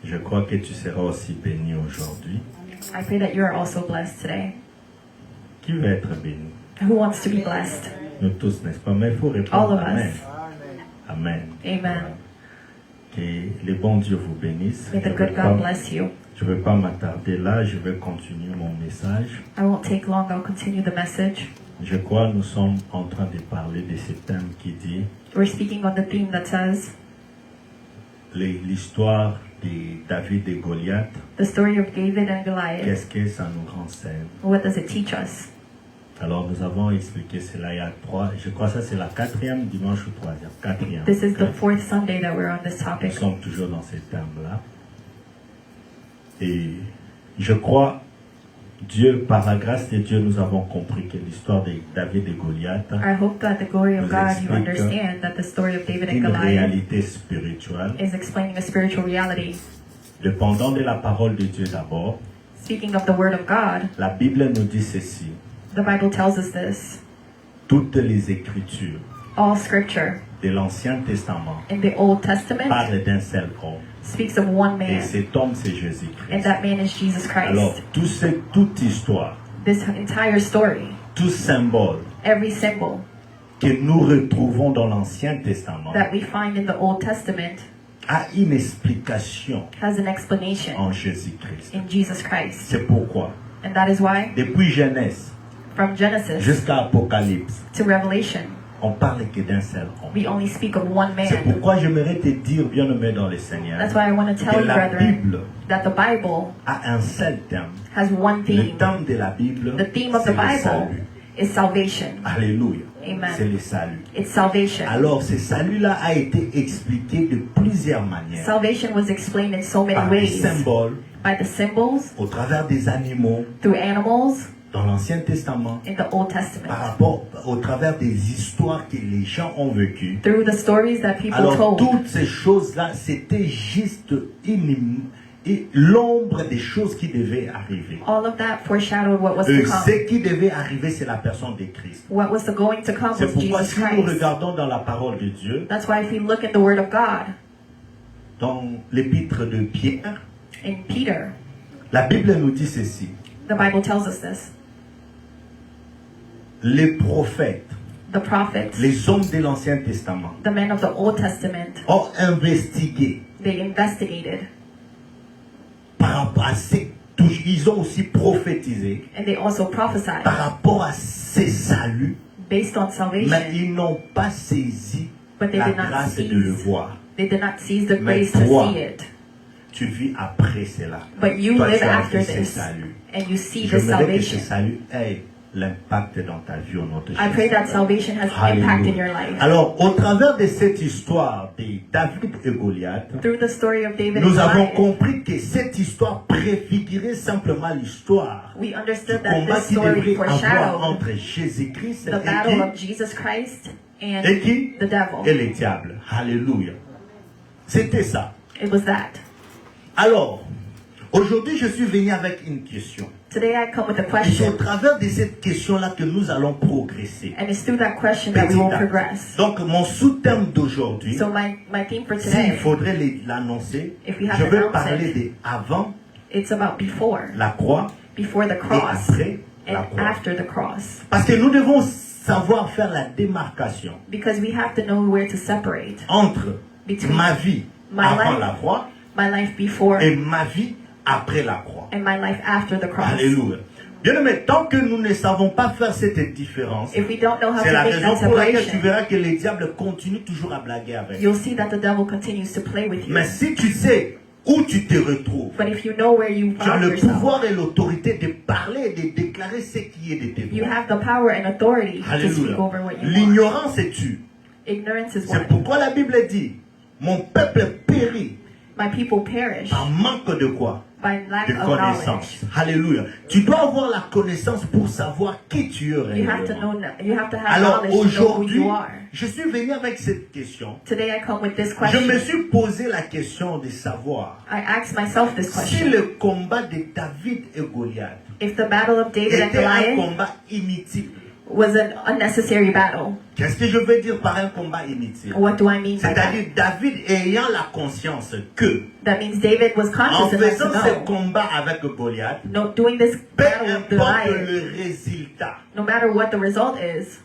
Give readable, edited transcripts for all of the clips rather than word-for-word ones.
Je crois que tu seras aussi béni aujourd'hui. I pray that you are also blessed today. Qui veut être béni? Who wants to be blessed? Nous tous, n'est-ce pas? Mais il faut All répondre of Amen. us. Amen. Amen. Que le bon Dieu vous bénisse. May Je the ne good God bless you. vais pas m'attarder là, je vais continuer mon message. I won't take long. I'll continue the message. Je crois que nous sommes en train de parler de ce thème qui dit We're speaking on the theme that says l'histoire de David et Goliath. the story of David and Goliath. Qu'est-ce que ça nous renseigne? What does it teach us? Alors nous avons expliqué cela il y a 3, je crois que ça c'est la 4e dimanche ou 3e, 4e. This is the fourth Sunday that we're on this Nous topic. sommes toujours dans ces termes-là. Et je crois, Dieu, par la grâce de Dieu, nous avons compris que l'histoire de David et Goliath I hope that the glory of nous God, you explique understand that the story of David and une Goliath réalité spirituelle. is explaining a spiritual reality. Dépendant de la parole de Dieu d'abord, Speaking of the Word of God, la Bible nous dit ceci. the Bible tells us this. Toutes les Écritures All scripture de l'Ancien Testament in the Old Testament parlent d'un seul homme. speaks of one Et man, cet homme, c'est and Jésus-Christ. that man is Jesus Alors, Christ. toute histoire, This entire story, tout symbole every symbol que nous retrouvons dans l'Ancien Testament that we find in the Old Testament a une explication has an explanation en Jésus-Christ. in Jesus Christ. C'est pourquoi, And that is why, depuis Genèse from Genesis jusqu'à Apocalypse, to Revelation, on parle que d'un seul homme. we only speak of one C'est man. pourquoi j'aimerais te dire, bien-aimé dans le Seigneur, That's why I want to tell que you, la brethren, Bible that the Bible a un seul thème. has one Le theme. thème de la Bible, The theme of c'est the le Bible salut. is salvation. Alléluia. Amen. C'est le salut. It's salvation. Alors, ce salut-là a été expliqué de plusieurs manières. Salvation was explained in so many Par des ways. symboles, By the symbols, au travers des animaux, through animals, dans l'Ancien Testament, in the Old par Testament, rapport au travers des histoires que les gens ont vécues. through the stories that people Alors, told. toutes ces choses-là, c'était juste l'ombre des choses qui devaient arriver. All of that foreshadowed what was Et to ce come. qui devait arriver, c'est la personne de Christ. What was going to come C'est was pourquoi Jesus si nous Christ. regardons dans la parole de Dieu, That's why if we look at the Word of God, dans l'épître de Pierre, in Peter, la Bible nous dit ceci. the Bible tells us this. Les prophètes, The prophets, les hommes de l'Ancien Testament, the men of the Old Testament, ont investigué they investigated par rapport à ces touches. Ils ont aussi prophétisé and they also prophesied par rapport à ces saluts, based on mais salvation, ils n'ont pas saisi but they la did not grâce de le seize. voir. They did not seize the Mais grace to toi, see it. Tu vis après cela. But you Toi, live tu as after vu ce this, salut. and you see Je the voudrais que ce salvation. salut ait l'impact dans ta vie au nom de I pray that Jésus. salvation has impact in your Alléluia. life. Alors, au travers de cette histoire de David et Goliath, Through the story of David and nous avons Goliath, compris que cette histoire préfigurait simplement l'histoire we du understood that combat this qui story devrait avoir foreshadowed entre Jésus-Christ the battle of Jesus Christ and et qui the devil. et le diable. Alléluia. C'était ça. It was that. Alors, aujourd'hui, je suis venu avec une question. Today I come with a Et c'est au question, travers de cette question-là que nous allons progresser. and it's through that question that we Petit will à petit. progress. Donc, mon sous-thème d'aujourd'hui, So my theme for s'il today, faudrait l'annoncer, If we have je to vais announce parler it, de avant it's about before la croix the et cross après la and croix. after the cross. Parce que nous devons savoir faire la démarcation Because we have to know where to separate entre Between ma vie my avant life la croix my life before et ma vie après la croix. and my life after the cross. Alléluia. Bien aimé, tant que nous ne savons pas faire cette différence, If we don't know how c'est to la make raison that pour laquelle tu separation, verras que le diable continue toujours à blaguer avec. you'll see that the devil continues to play with you. Mais si tu sais où tu te retrouves, But if you know where you tu as found le yourself, pouvoir et l'autorité de parler et de déclarer ce qui est de tes you droits. have the power and authority to speak Alléluia. over what you want. L'ignorance est tue. Ignorance is C'est what? pourquoi la Bible dit, mon peuple périt My people perish par manque de quoi? by lack De of connaissance. knowledge. Alléluia. Tu dois avoir la connaissance pour savoir qui tu es You have to réellement. know. You have to have Alors knowledge to know who aujourd'hui, you are. je suis venu avec cette question. Today I come with this Je question. me suis posé la question de savoir I asked myself this si question. le combat de David et Goliath If the battle of David and était un Goliath combat inutile, was an unnecessary battle. Qu'est-ce que je veux dire par un combat inutile? What do I mean by that? C'est-à-dire David ayant la conscience que That means David was en conscious enough faisant to ce know, combat avec Goliath, no, doing this peu battle with importe Goliath, le résultat, no matter what the result is,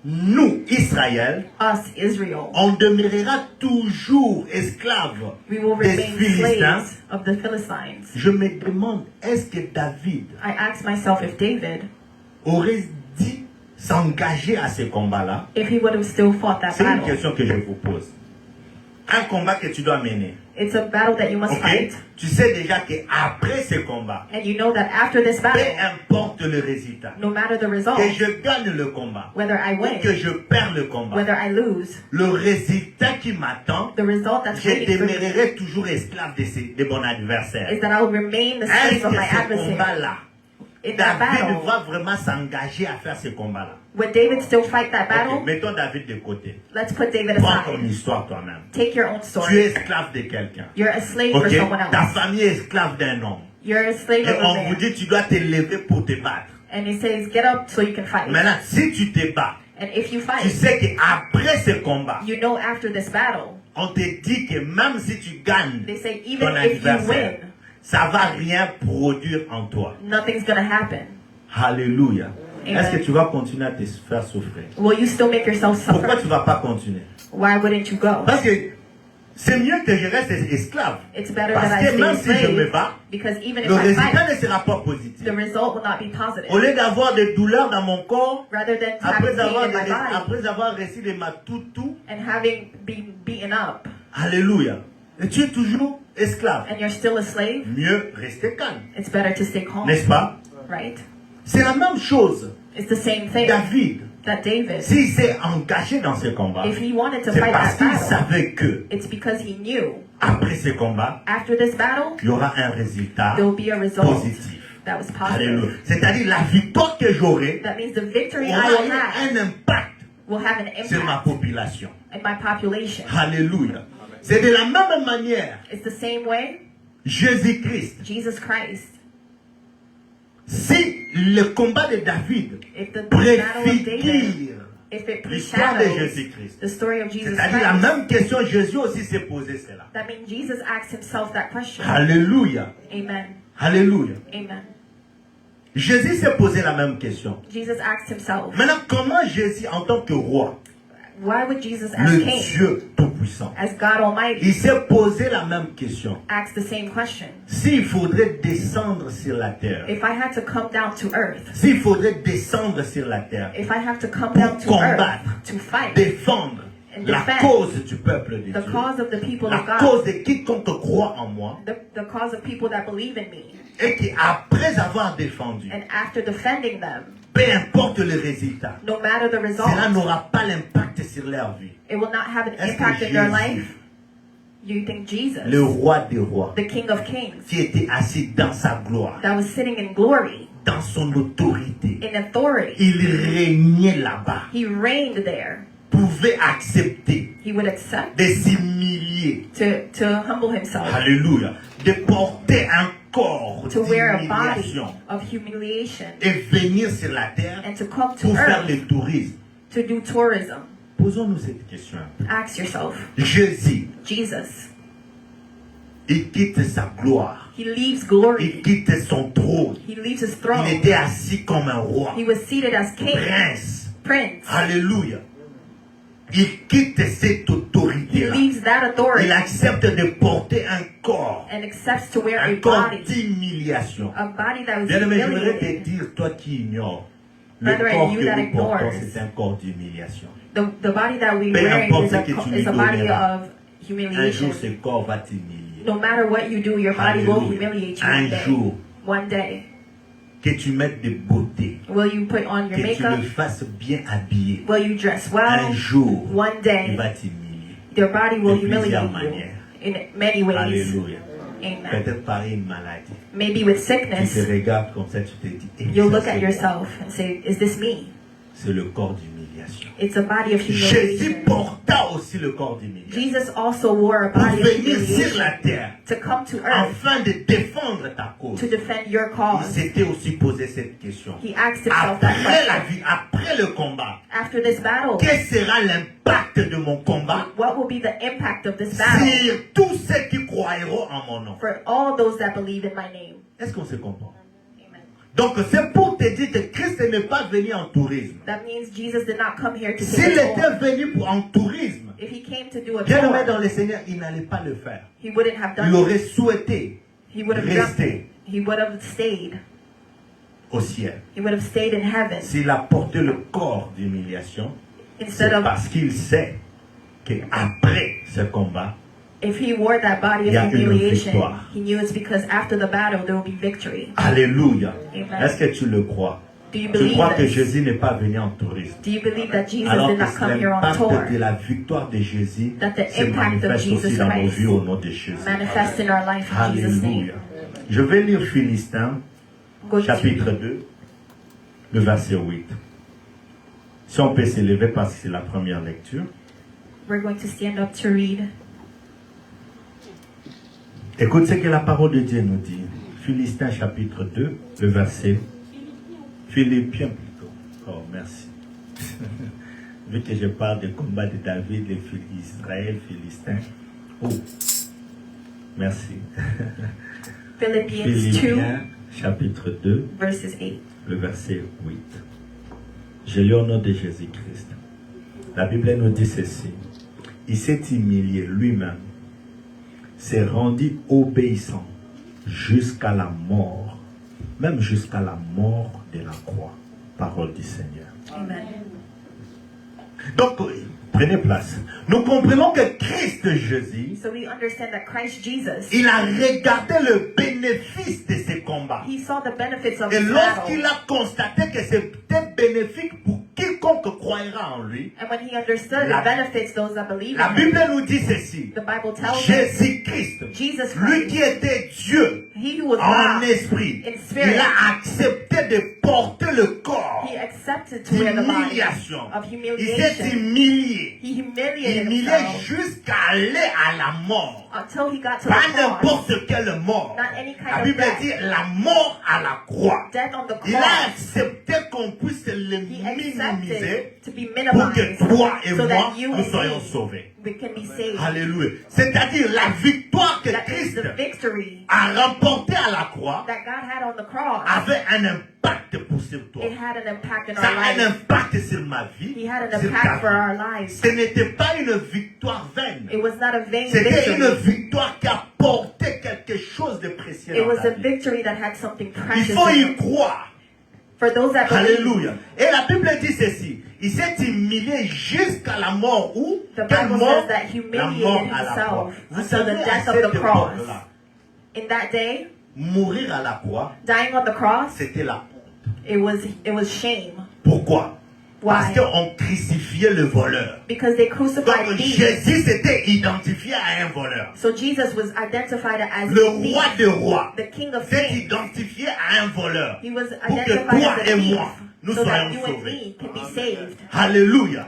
nous, Israël, us, Israel, on demeurera toujours esclaves we will des remain Philistins. slaves of the Philistines. Je me demande, est-ce que David I asked myself if David, aurait dû s'engager à ce combat-là? if he would have still fought that C'est une battle. question que je vous pose. Un combat que tu dois mener. It's a battle that you must Ok? fight. Tu sais déjà qu'après ce combat, And you know that after this peu battle, importe le résultat, no matter the result, que je gagne le combat, whether I ou win, que je perds le combat, whether I lose, le résultat qui m'attend, the result that's je waiting for me demeurerai toujours esclave de mon adversaire. is that I will remain the Est-ce slave of que my ce adversary. combat-là, In that David battle, va vraiment s'engager à faire ce combat-là? would David still fight that Ok, battle? mettons David de côté. Let's put David Prends ton aside. histoire toi-même. Take your own Tu es story. esclave de quelqu'un. You're a slave for Ok? someone Ta else. famille est esclave d'un homme. You're a slave Et of a on vous man. dit tu dois te lever pour te battre. And he says, get up so you can fight. Maintenant, si tu te bats, And if you tu fight, sais qu'après ce combat, you know after this battle, on te dit que même si tu gagnes they say ton even if you adversaire, win, ça va rien produire en toi. nothing's gonna happen. Alléluia. Amen. Est-ce que tu vas continuer à te faire souffrir? Will you still make yourself Pourquoi suffer? tu ne vas pas continuer? Why wouldn't you go? Parce que c'est mieux que je reste esclave. It's better Parce that I que stay même si je me slave, bats, because even if le I résultat fight, ne sera pas positif. the result will not be Au positive. lieu d'avoir des douleurs dans mon corps, Rather than having après avoir, pain in my body après avoir reçu des matoutou, and having been beaten up, alléluia, et tu es toujours esclave. and you're still a slave, Mieux rester calme, it's better to stay calm, n'est-ce pas? right? C'est la même chose. It's the same thing David, that David, s'il s'est engagé dans ce combat, if he wanted to c'est fight parce that qu'il battle, savait que it's because he knew après ce combat, after this battle, il y aura un résultat there will be a result positif. that was Alléluia. positive. C'est-à-dire la victoire que j'aurai That means the victory I aura will have un impact will have an sur ma impact population. in my population. Alléluia. C'est de la même manière, It's the same way Jésus-Christ, Jesus Christ. si le combat de David If the battle of David, préfigure if it l'histoire de foreshadows Jésus-Christ, the story of Jesus c'est-à-dire la Christ, même question, Jésus aussi s'est posé cela. that means Jesus asked himself that question. Alléluia. Amen. Alléluia. Amen. Jésus s'est posé la même question. Jesus asked himself. Maintenant, comment Jésus, en tant que roi, Why would Jesus as le king, Dieu Tout-Puissant, as God Almighty, il s'est posé la même question. ask the same question? S'il faudrait descendre sur la terre, If I had to come down to earth, s'il faudrait descendre sur la terre, if I have to come pour down to combattre, earth to fight défendre and la defend cause du peuple de the Dieu, cause of the people la of God, cause de quiconque croit en moi, the cause of people that believe in me, et qui après avoir défendu, and after defending them, peu importe le résultat, no matter the result, cela n'aura pas l'impact sur leur vie. it will not have an Est-ce que impact in their Jésus, life. You think Jesus, le roi des rois, the King of Kings, qui était assis dans sa gloire, that was sitting in glory, dans son autorité, in authority, il régnait là-bas, he reigned there. pouvait accepter He would accept de s'humilier, to humble himself, alléluia, de porter un corps to wear a body d'humiliation of humiliation, et venir sur la terre and to come to pour faire earth le tourisme. to do tourism. Posons-nous cette question. Ask yourself, Jésus, Jesus, il quitte sa gloire, he leaves il glory, quitte son trône, he leaves his il throne, était assis comme un roi, he was seated as king, prince, prince, alléluia. Il quitte cette he autorité-là. leaves that authority Il accepte de porter un corps, and accepts to wear a un corps body, d'humiliation. a body that was Bien-aimé, je voudrais te humiliated. dire, toi qui ignores, le Brethren, corps you que that nous portons, ignores. c'est un corps d'humiliation. The body that we Peu wear importe is a, ce que tu lui is a body donneras. of Un humiliation. jour, ce corps va t'humilier. No matter what you do, your body will Alléluia. humiliate you Un one day. jour, One day. que tu mettes de beauté, Will you put on your que tu makeup? le fasses bien habillé. Will you dress Un well? jour, One il day, va t'humilier. your body will de plusieurs humiliate you manières. in many ways. Alléluia. Amen. Peut-être par une maladie. Maybe with Tu sickness, te regardes comme ça, tu te dis, eh, you'll ça, look at c'est yourself and say, is this me? c'est le corps d'humiliation. It's a body of Jésus humiliation. porta aussi le corps d'humiliation. Jesus also wore a Pour body of venir sur la humiliation terre, to come to earth afin de défendre ta cause. to defend your Il cause. s'était aussi posé cette question. He asked himself that Après la question. vie, après le combat, After this battle, quel sera l'impact de mon combat what will be the impact of this battle sur tous ceux qui croiront en mon nom? for all those that believe in my name? Est-ce qu'on se comprend? Amen. Donc c'est pour te dire que Christ n'est pas venu en tourisme. That means Jesus did not come here to S'il take a était tour. venu en tourisme, If he came to do a bien aimé dans tour, le Seigneur, il n'allait pas le faire. he wouldn't have Il done it. aurait souhaité He would have rester he would have stayed. au ciel. He would have stayed in heaven S'il a porté le corps d'humiliation, instead c'est of, parce qu'il sait qu'après ce combat, if he wore that body Il y a of une humiliation, victoire. he knew it's because after the battle there will be victory. alléluia. Amen. Est-ce que tu le crois? Do you Tu believe crois que this? Jésus n'est pas venu en tourisme? Do you believe that Jesus Alors did que not come here on l'impact tour? de la victoire de Jésus That the se impact of manifeste aussi Jesus dans nos Christ vies au nom de Jésus. Manifest in our life in Jesus' name. Alléluia. Je vais lire Philistins, I'm going to chapitre 2, le verset 8. Si on peut s'élever parce que c'est la première lecture. We're going to stand up to read. Écoute ce que la parole de Dieu nous dit. Philistins chapitre 2, le verset. Philippiens plutôt. Oh, merci. Vu que je parle du combat de David, Israël, Philistins. Oh, merci. Philippians 2, Philippiens chapitre 2, verses 8. le verset 8. Je lis au nom de Jésus-Christ. La Bible nous dit ceci. Il s'est humilié lui-même, s'est rendu obéissant jusqu'à la mort, même jusqu'à la mort de la croix. Parole du Seigneur. Amen. Donc, prenez place. Nous comprenons que Christ Jésus, So we understand that Christ Jesus, il a regardé le bénéfice de ces combats. he saw the benefits of Et his lorsqu'il battle. a constaté que c'était bénéfique pour quiconque croira en lui, And when he understood La- the benefits, those that believe la in Bible him, nous dit ceci. the Bible tells us, Jésus-Christ, Jesus lui qui Christ, était Dieu he who was en God, esprit, in spirit, il a accepté de porter le corps he accepted to wear the body d'humiliation. of Il s'est humiliation. humilié. He humiliated Humilié himself jusqu'à aller à la mort. until he got to the Pas cross. n'importe quelle mort. Not any kind La of Bible death. dit la mort à la croix. Death on the Il a cross. accepté qu'on puisse le He minimiser accepted to be pour que minimized toi et so moi, that you nous and soyons me, sauvés. we can be saved. Alléluia. C'est-à-dire la victoire que That is Christ the victory a remportée à la croix that God had on the cross. avait un impact pour sur toi. It had an impact in Ça our a un lives. impact sur ma vie. He had an sur ta impact for vie. our lives. Ce n'était pas une victoire vaine. It was not a vain C'était une victory. victoire qui a porté quelque chose de précieux It dans was ta a vie. victory that had something Il precious faut in y it. croire. For those that believe, Alléluia. Et la Bible dit ceci. Il s'est humilié jusqu'à la mort. Où? the Quelle Bible mort? says that he La mort humiliated à la croix. himself Vous until savez, the à death of cette the cross. époque-là, In that day, mourir à la croix, dying on the cross, c'était la honte. it was shame. Pourquoi? Parce Why? qu'on crucifiait le voleur. Because they crucified Donc thieves. Jésus s'était identifié à un voleur. So Jesus was identified as Le a roi thief, des rois the king of s'est kings. identifié à un voleur. He was Pour que identified toi as a et thief, moi, nous so that soyons you and sauvés. me can be saved. Alléluia.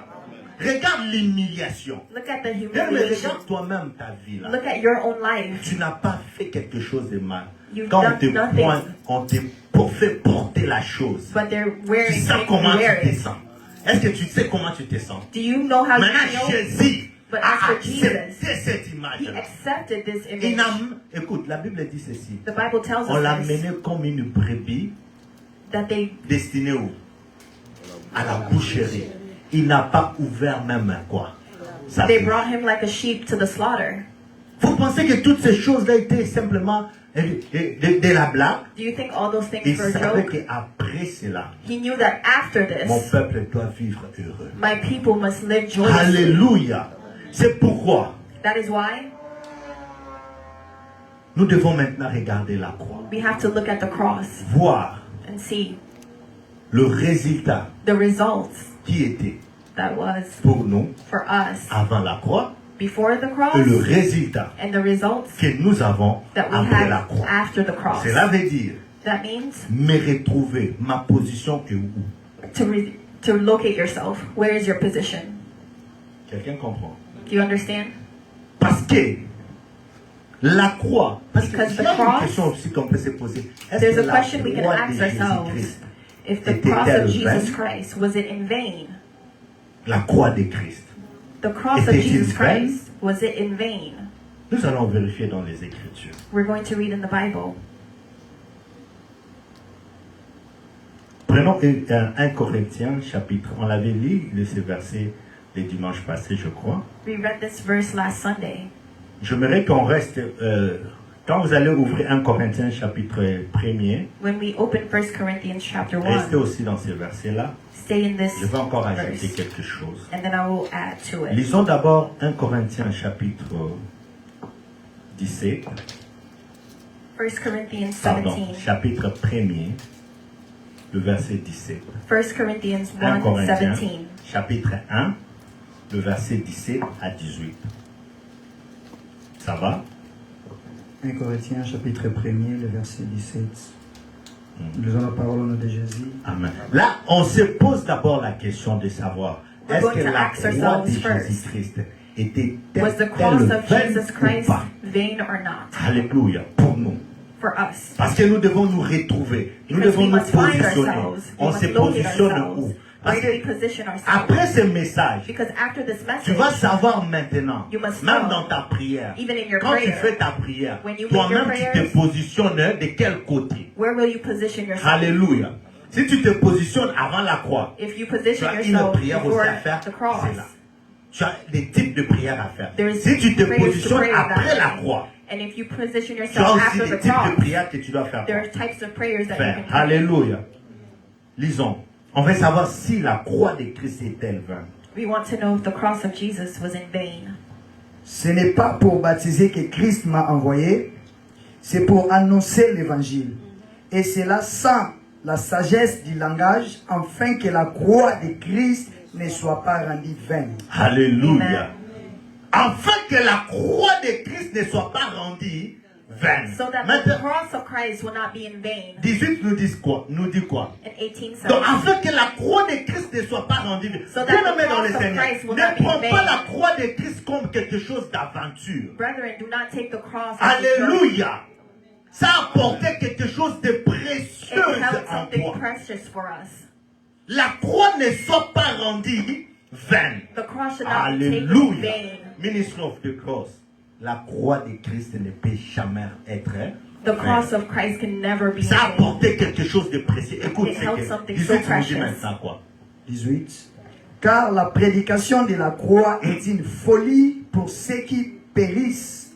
Regarde l'humiliation. Look at the Bien, mais humiliation. regarde toi-même ta vie là. Look at your own life. Tu n'as pas fait quelque chose de mal. You've Quand done nothing. on te fait porter la chose, But they're tu wearing sais it. comment tu Wear te it. sens. Est-ce que tu sais comment tu te sens? Do you know how you Maintenant, feel? Jésus But a as for accepté Jesus, cette he image-là. accepted this Il image. n'a, écoute, la Bible dit ceci. The Bible tells On l'a us this, mené comme une brebis that they destinée où? À la boucherie. Il n'a pas ouvert même quoi? Sa they bouche. brought him like a sheep to the slaughter. Vous pensez que toutes ces choses-là étaient simplement de la blague? Do you think all those things Il were a savait joke? qu'après cela, He knew that after mon this, peuple doit vivre heureux. my people must live joyously. Alléluia. C'est pourquoi That is why nous devons maintenant regarder la croix. we have to look at the cross Voir and see le résultat the results qui était that was pour nous for us avant la croix before the et le cross résultat and the results que nous avons that we après la had croix. after the cross. Cela veut dire That means me retrouver, ma position est où? to locate yourself. Where is your position? Quelqu'un comprend? Do you understand? Parce que la croix, parce Because qu'il y the a une cross- question aussi qu'on peut se poser. Est-ce There's que a la question we can croix de ask ourselves. Jésus-Christ If the était-elle cross of Jesus vaine? Christ, was it in vain? La croix de Christ. The cross of Était-il Jesus vain? Christ, was it in vain? Nous allons vérifier dans les Écritures. We're going to read in the Bible. Prenons 1 Corinthiens chapitre. On l'avait lu, ce verset, le dimanche passé, je crois. We read this verse last Sunday. J'aimerais qu'on reste... quand vous allez ouvrir 1 Corinthiens chapitre 1er, When we open 1 Corinthians chapter restez 1, aussi dans ce verset-là. stay in this Je vais encore ajouter verse, quelque chose. and then I will add to it. Lisons d'abord 1 Corinthiens chapitre 17. 1 Corinthians Pardon, 17. chapitre 1er, le verset 17. 1 Corinthians 1 1, Corinthiens, 17. chapitre 1, le verset 17 à 18. Ça va? 1 Corinthiens chapitre 1er, le verset 17. Nous avons la parole au nom de Jésus. Amen. Là, on se pose d'abord la question de savoir, We're est-ce going que to la ask croix de ourselves first. Jésus-Christ était Was the cross of vaine Jesus ou Christ pas? vain or not? Alléluia, pour nous. For us. Parce que nous devons nous retrouver. Nous Because devons we nous must find positionner. ourselves. We On must se locate positionne ourselves. où? Parce Where do we que position ourselves? après ce message, Because after this tu vas message, savoir maintenant, You must même know, dans ta prière, even in your quand tu prayer, fais ta prière, when you make your toi-même tu te prayers, positionnes de quel côté? where will you position yourself? Alléluia. Si tu te positionnes avant la croix, If you tu position as une yourself prière before aussi à faire, the cross, c'est là. Tu as des types de prières à faire. There's Si tu te prayers to positionnes pray après that la way. croix, And if you position tu as yourself aussi after des the types de cross, prières que tu dois faire. there are types of prayers that you Faire. can pray. Alléluia. Lisons. On veut savoir si la croix de Christ est-elle vaine. We want to know if the cross of Jesus was in vain. Ce n'est pas pour baptiser que Christ m'a envoyé, c'est pour annoncer l'évangile. Et cela sans la sagesse du langage, afin que la croix de Christ ne soit pas rendue vaine. Alléluia. Amen. Afin que la croix de Christ ne soit pas rendue vaine. So that the Maintenant, cross of Christ will not be in vain. 18 nous dit quoi? Nous dit quoi? And 18 Donc, says, afin que la croix de Christ ne soit pas rendue vaine. So that Bien the aimé dans le cross of Seigneur, Christ will not be ne prends in pas vain. la croix de Christ comme quelque chose d'aventure. brethren, do not take the cross as a joke. Alléluia. Ça apportait quelque chose de précieux It held en something toi. precious for us. La croix ne soit pas rendue vaine. The cross should not be taken in Alléluia. vain. Ministry of the cross. La croix de Christ ne peut jamais être The vaine. cross of Christ can never be in Ça vain. apportait quelque chose de précieux. Écoute, It c'est held que something 18 so nous dit precious. maintenant quoi? 18. Car la prédication de la croix est une folie pour ceux qui périssent,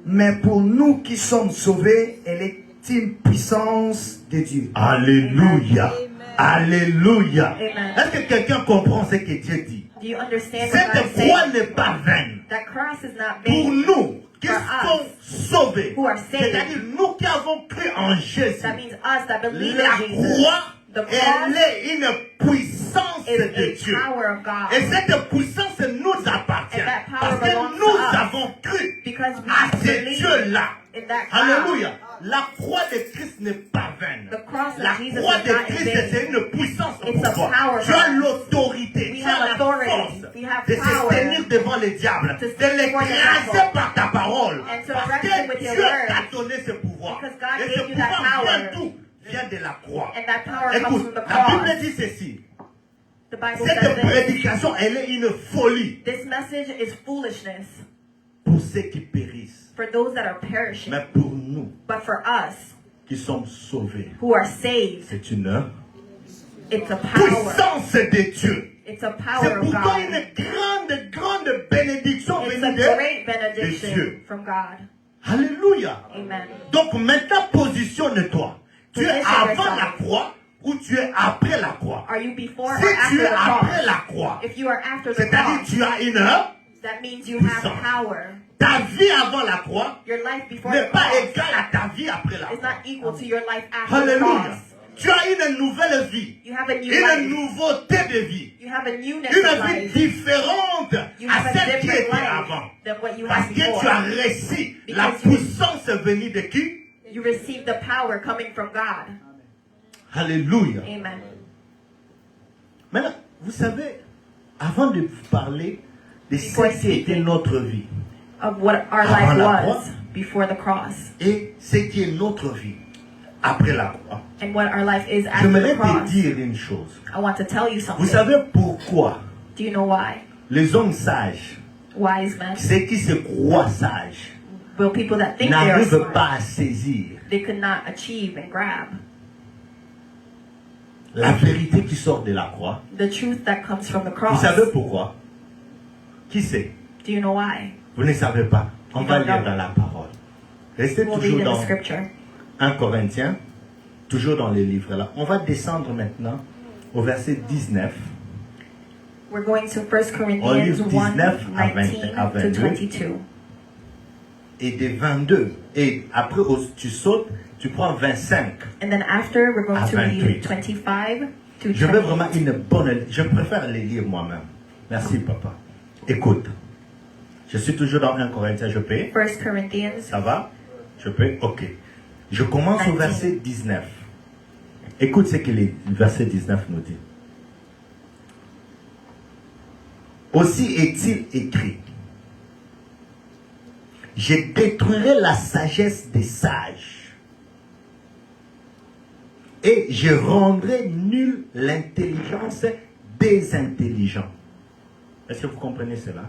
mais pour nous qui sommes sauvés, elle est une puissance de Dieu. Alléluia. Alléluia. Amen. Est-ce que quelqu'un comprend ce que Dieu dit? Do you understand what God Cette is croix saying? n'est pas vaine. That cross is not Pour vain. nous qui For sommes us, sauvés, who are saved. c'est-à-dire nous qui avons cru en Jésus, That means us that believe la in Jesus. croix, The elle cross est une puissance is de a Dieu. power of God. Et cette puissance nous appartient. And that power Parce que belongs to nous us. avons cru Because we à ce believe Dieu-là. in that God. Alléluia. La croix de Christ n'est pas vaine. The cross of La Jesus croix is de not in Christ, vain. c'est une puissance It's pour a toi. power Tu as for us. l'autorité, We tu as have la authority. force We have de se power tenir devant le diable, to de stand before the l'écraser devil. par ta parole. And to Parce arrest que him with your Dieu word. t'a donné ce pouvoir. Because God Et ce gave you that pouvoir vient power. d'où? Vient de la croix. And that power comes Écoute, from the la cross. Bible dit ceci. The Bible Cette says this. prédication, elle est une folie This message is foolishness pour ceux qui périssent. for those that are perishing. Mais pour nous But for us qui sommes sauvés, who are saved, c'est une it's a power. puissance de Dieu. It's a C'est power of pourquoi God. une grande bénédiction It's venue a de great benediction Dieu. from God. Alléluia. Amen. Donc maintenant, positionne-toi. Tu es Position avant yourself. la croix ou tu es après la croix. Are you before Si or after tu es the après cross? la croix, If you are after the c'est-à-dire cross, tu as une... that means you have puissance. power. Ta vie avant la croix Your life before n'est the pas cross égale à ta vie après la is croix. not equal to your life after the Alléluia. cross. Tu as une nouvelle vie. You have a new Une life. nouveauté de vie. You have a newness Une of vie life. différente You à have a celle qui different était life avant. than what you Parce had que tu before. as reçu la Because you- puissance venue de qui? You receive the power coming from God. Alléluia. Amen. Maintenant, vous savez, avant de vous parler de ce Before qui était speaking notre vie of what our Avant life la was croix. before the cross et ce qui est notre vie après la croix, and what our life is after j'aimerais the te cross. dire une chose. I want to tell you Vous something. savez pourquoi Do you know why? les hommes sages, Wise men, ceux qui se croient sages, well, people that think they are n'arrivent smart, pas à saisir they could not achieve and grab la vérité qui sort de la croix? the truth that comes from the Vous cross. savez pourquoi? Qui sait? Do you know why? Vous ne savez pas. On You va don't lire know. dans la parole. Restez We'll read toujours in the dans scripture. 1 Corinthiens, toujours dans les livres là. On va descendre maintenant au verset 19. We're going to 1 On Corinthians lit 1, 19 à 19 à to 22. 22. Et des 22. Et après, tu sautes, tu prends 25. And then after, we're going À to 28. read 25 to Je veux vraiment 28. une bonne... Je préfère les lire moi-même. Merci, papa. Écoute. Je suis toujours dans 1 Corinthiens, je peux? 1 Corinthians. Ça va? Je peux? Ok. Je commence au 19. verset 19. Écoute ce que le verset 19 nous dit. Aussi est-il écrit: je détruirai la sagesse des sages et je rendrai nulle l'intelligence des intelligents. Est-ce que vous comprenez cela?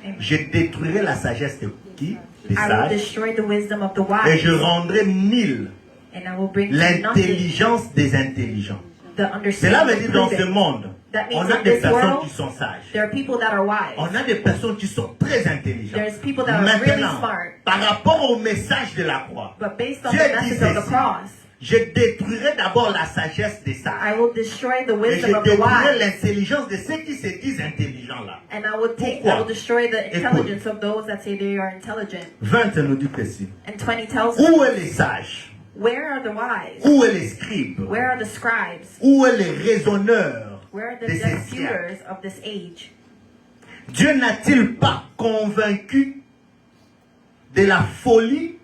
Amen. Je détruirai la sagesse de qui? Des I will sages. destroy the wisdom of the Et wise, je rendrai nulle and I will bring to nothing l'intelligence des intelligents. the Cela veut understanding dire of dans ce prudence. monde, That on means a in des this personnes world, qui sont sages. there are people that are wise. On a des personnes qui sont très intelligentes. There's people that are really Maintenant, smart. par rapport au message de la croix, But based on Dieu the dit message of the ceci: cross, je détruirai d'abord la sagesse des I sages. will destroy the Et wisdom je of the détruirai wise, l'intelligence de ceux qui se disent intelligents là. and I will Pourquoi? destroy the Écoute. intelligence of those that say they are intelligent. 20 nous dit ceci. And 20 tells us, Où est les sages? where are the wise? Où est les scribes? Where are the scribes? Où est les raisonneurs Where are the de ces siècles? disputers of this age? Dieu n'a-t-il pas convaincu de la folie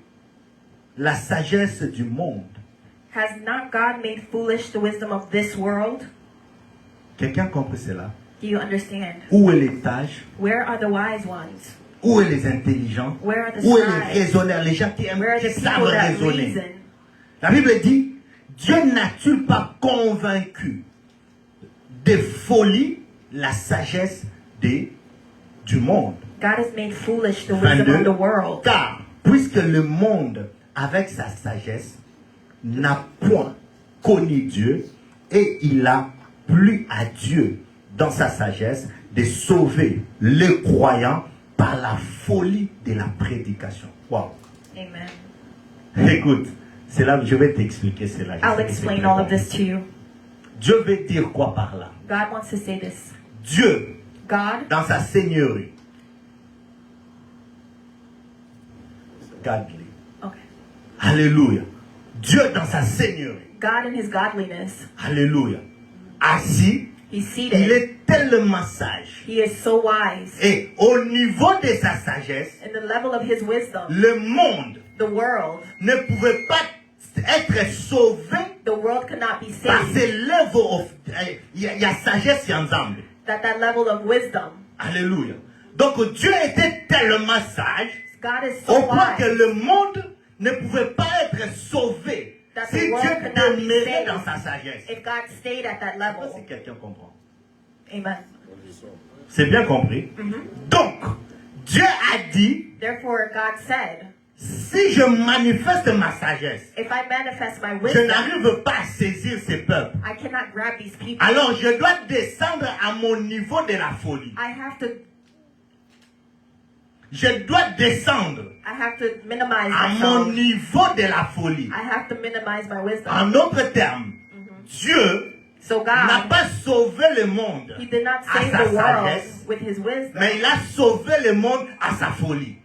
la sagesse du monde? Has not God made foolish the wisdom of this world? Quelqu'un compris cela? Do you understand? Où est les sages? Where are the wise ones? Où est les intelligents? Where are the Où est scribes? les raisonneurs? Les gens qui aiment, Where are qui the savent people that raisonner. reason? La Bible dit, Dieu n'a-t-il pas convaincu de folie la sagesse du monde? God has made foolish the wisdom 22. of the world. Car, puisque le monde, avec sa sagesse, n'a point connu Dieu, et il a plu à Dieu, dans sa sagesse, de sauver les croyants par la folie de la prédication. Wow. Amen. Écoute, c'est là, je vais t'expliquer cela. Je I'll sais que c'est explain très all of bon. this to you. Dieu veut dire quoi par là? God wants to say this. Dieu, God, dans sa seigneurie, godly. okay. Alléluia. Dieu dans sa seigneurie. God in his godliness, Alléluia. Assis, he's il seated. est tellement sage. He is so wise. Et au niveau de sa sagesse, In the level of his wisdom, le monde the world ne pouvait pas être sauvé the world could not be par saved. ce level of... Il y a sagesse ensemble. That level of wisdom. Alléluia. Donc Dieu était tellement sage God is au so point que wise le monde ne pouvait pas être sauvé that si the Dieu world could not be demeurait saved dans sa sagesse. if God stayed at that Je sais level. pas si quelqu'un comprend. Amen. C'est bien compris. Donc, Dieu a dit, Therefore, God said, si je manifeste ma sagesse, if I manifest my je wisdom, n'arrive pas à saisir ces peuples. I cannot grab these people. Alors, je dois descendre à mon niveau de la folie. I have to minimize à mon myself. niveau de la folie. I have to minimize my wisdom. En d'autres termes, Dieu So n'a God, pas sauvé le monde He did not à save sa the world sagesse, with His wisdom. mais il a sauvé le monde à sa folie.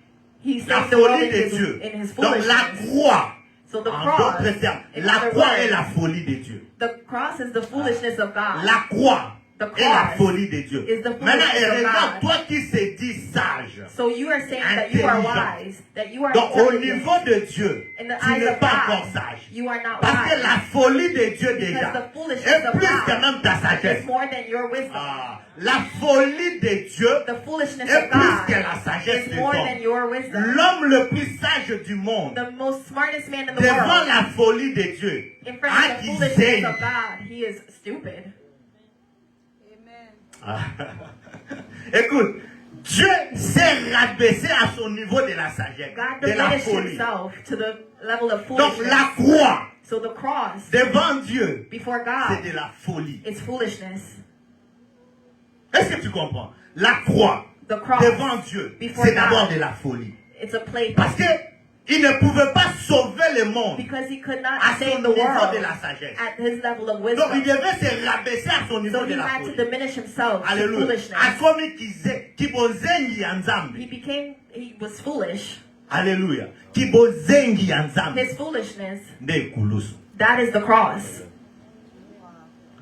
He La saved the world folie de in Dieu. His Donc la foolishness. croix, So the en cross, d'autres termes, in la other croix words, est la folie de Dieu. the cross is the foolishness of God. La croix The et la cross folie de Dieu. is the Maintenant, foolishness of regarde, God. toi qui se dis sage. So you are saying that you are Intelligent. wise, that you are Donc, au intelligent. niveau de Dieu, In the tu eyes n'es of pas God, encore sage. you are not Parce que wise. la folie de Dieu Because déjà the foolishness est of plus God que même ta sagesse. It's more than your wisdom. Ah, la folie de Dieu The foolishness est of plus God que la sagesse is des more than hommes. your wisdom. L'homme le plus sage du monde, The most smartest man in the devant world, la folie de Dieu, in front a of the qui foolishness saigne. of God, he is stupid. Ah. Écoute, Dieu s'est rabaissé à son niveau de la sagesse, God de la diminished folie. himself to the level of Donc foolishness. la croix So the cross devant Dieu, before c'est God de la folie. is foolishness. Est-ce que tu comprends? La croix The cross devant Dieu, before c'est d'abord God. de la folie. It's a plaything. Parce que il ne pouvait pas sauver le monde Because he could not à son save the niveau world de la sagesse. at his level of Donc il wisdom. devait se rabaisser à son niveau So de he la had to folie. diminish himself to Alléluia. foolishness. Akomi kibozengi ya He nzambe. he was foolish. Alléluya. Kibozengi ya nzambe. His foolishness, Nde ekulusu. that is the cross.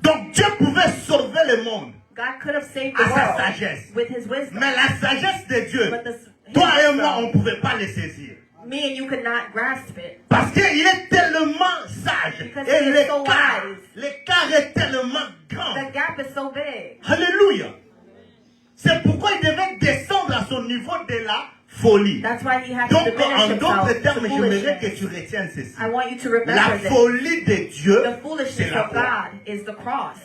Donc Dieu pouvait sauver le monde God could have saved the à sa world sagesse. with his wisdom. Mais la sagesse de Dieu, But toi et moi, on ne pouvait pas le saisir. me and you could not grasp it. Parce qu'il est tellement sage. Because Et he is so wise. l'écart est tellement grand. The gap is so big. Alléluia. C'est pourquoi il devait descendre à son niveau de la folie. That's why he had to Donc, diminish en himself d'autres to termes, j'aimerais que foolishness. tu retiennes ceci. I want you to La remember this. folie de Dieu, The c'est foolishness la of croix. God is the cross.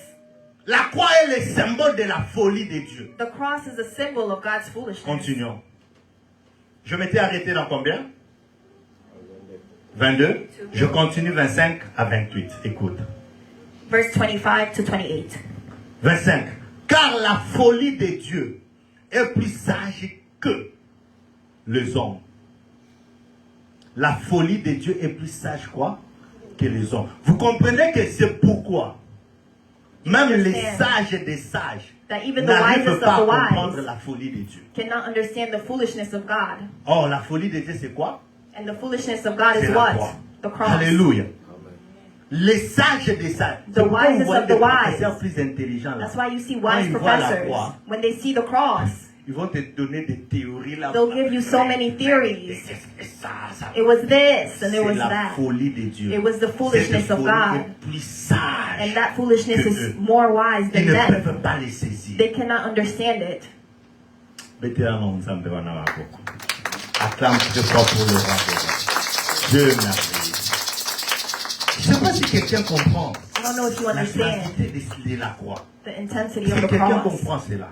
La croix est le symbole de la folie de Dieu. The cross is a symbol of God's foolishness. Continuons. Je m'étais arrêté dans combien? 22. Je continue 25 à 28. Écoute. Verse 25 to 28. 25. Car la folie de Dieu est plus sage que les hommes. La folie de Dieu est plus sage quoi? Que les hommes. Vous comprenez que c'est pourquoi même les sages des sages That even the n'arrivent wisest pas à of the comprendre wise la folie de Dieu. cannot understand the foolishness of God. Oh, la folie de Dieu c'est quoi? And the foolishness of God C'est is la what? croix. The cross. Alléluia. Les sages des sages. The C'est pourquoi vous wisest voyez of des the wise. professeurs plus intelligents là. That's why you see Quand wise ils voient la professors, croix, when they see the cross, ils vont te donner des théories là. they'll give you so many theories. Ça. It was this and it C'est was la that. folie de Dieu. It was the foolishness Cette of folie God. est plus sage. And that foolishness que is eux. more wise Ils than ne them. peuvent pas les saisir. They cannot understand it. Vétéran ensemble devant la beaucoup. Acclame très fort pour le roi des rois. Dieu merveilleux. Je ne sais pas si quelqu'un comprend I don't know if you la understand gravité de la croix. the intensity Si of the quelqu'un cross. comprend cela.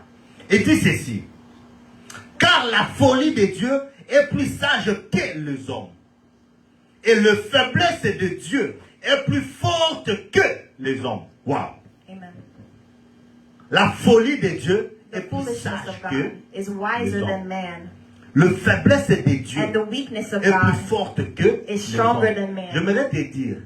Et dit ceci. Car la folie de Dieu est plus sage que les hommes. Et la faiblesse de Dieu est plus forte que les hommes. Wow. Amen. La folie de Dieu The est plus foolishness sage of que God is wiser les than hommes. man. La faiblesse de Dieu And the weakness of est plus God forte que les stronger hommes. than man. J'aimerais te dire,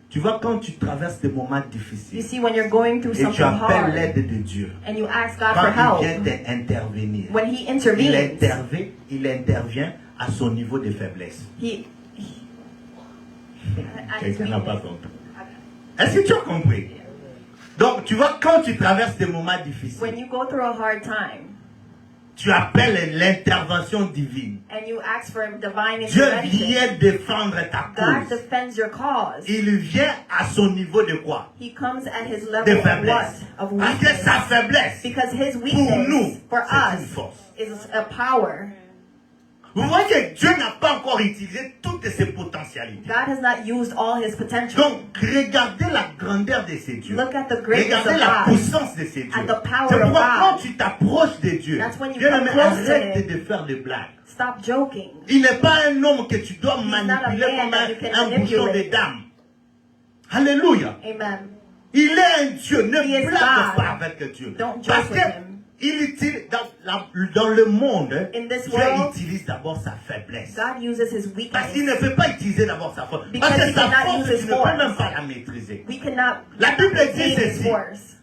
tu vois, quand tu traverses des moments You difficiles see, when you're going through et tu something appelles hard l'aide de Dieu, and you ask God quand for il help, vient t'intervenir, when He intervenes, il intervient à son niveau de faiblesse. Quelqu'un n'a pas compris. Est-ce que tu as compris? Donc, tu vois, quand tu traverses des moments When difficiles, you go through a hard time tu appelles l'intervention divine. and you ask for divine Dieu intervention, vient défendre ta God cause. defends your cause. Il vient à son niveau de quoi? He comes at His De level of what? faiblesse. Of Parce que sa weakness. faiblesse, Because His pour nous, weakness, for c'est une us, force. is a power. Vous voyez que Dieu n'a pas encore utilisé toutes ses potentialités. God has not used all His potential. Donc, regardez la grandeur de ces dieux. Look at the greatness Regardez of la God. puissance de ces dieux. At the power C'est of pourquoi God. quand tu t'approches de Dieu, That's when you Dieu come ne close to arrête Him. de faire des blagues. Stop joking. Il n'est pas un homme que tu dois not a manipuler man comme that you can un bouchon manipulate. de dame. Alléluia. Amen. Il est un Dieu. Ne He is blague God. pas avec Dieu. Don't joke Parce with que him. il utilise, dans le monde, In this Dieu world, utilise d'abord sa faiblesse. God uses His Parce qu'il weakness. ne peut pas utiliser d'abord sa force. Because Parce que he sa cannot force, use tu his ne peux force. même pas la maîtriser. We cannot La Bible dit obtain His ceci, force.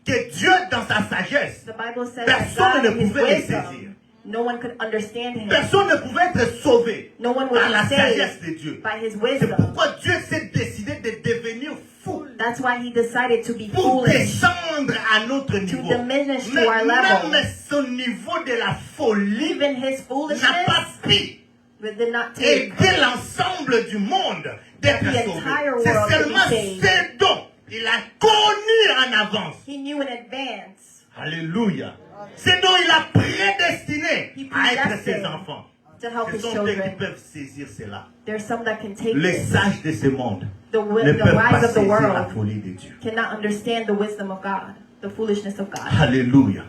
que Dieu, dans sa sagesse, The Bible says personne that ne God, in His pouvait les wisdom, saisir. no one could understand Him. Personne ne pouvait être sauvé No one would par la be sagesse saved de Dieu. by His C'est wisdom. pourquoi Dieu s'est décidé de devenir fou That's why he decided to be pour foolish, descendre à notre to niveau. diminish to Mais our level. même son niveau de la folie Even his n'a foolishness pas pu did not take aider l'ensemble du monde d'être That the sauvé. entire C'est world seulement to be saved. ce dont il a connu en avance. He knew in advance Alléluia. C'est dont il a prédestiné He à être predestined ses enfants. to help Ce his sont eux qui children. peuvent saisir cela. There's some that can take Les this. sages de ce monde The ne wise peuvent pas of the saisir la world folie de Dieu. cannot understand the wisdom of God, the foolishness of God. Alléluia.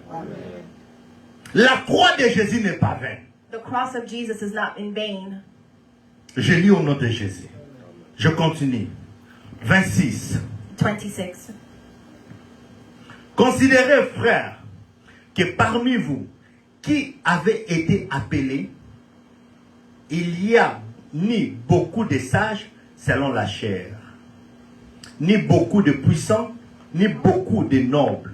La croix de Jésus n'est pas vaine. The cross of Jesus is not in vain. Je lis au nom de Jésus. Je continue. 26. 26. Considérez, frères, que parmi vous qui avez été appelés, il y a ni beaucoup de sages selon la chair, ni beaucoup de puissants, ni beaucoup de nobles.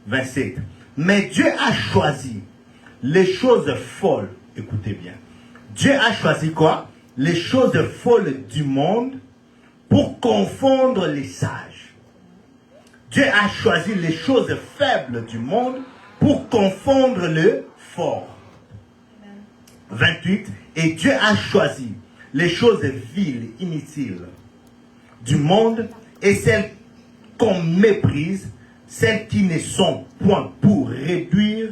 27. Mais Dieu a choisi les choses folles. Écoutez bien. Dieu a choisi quoi? Les choses folles du monde pour confondre les sages. Dieu a choisi les choses faibles du monde pour confondre le fort. 28. Et Dieu a choisi les choses viles, inutiles du monde et celles qu'on méprise, celles qui ne sont point, pour réduire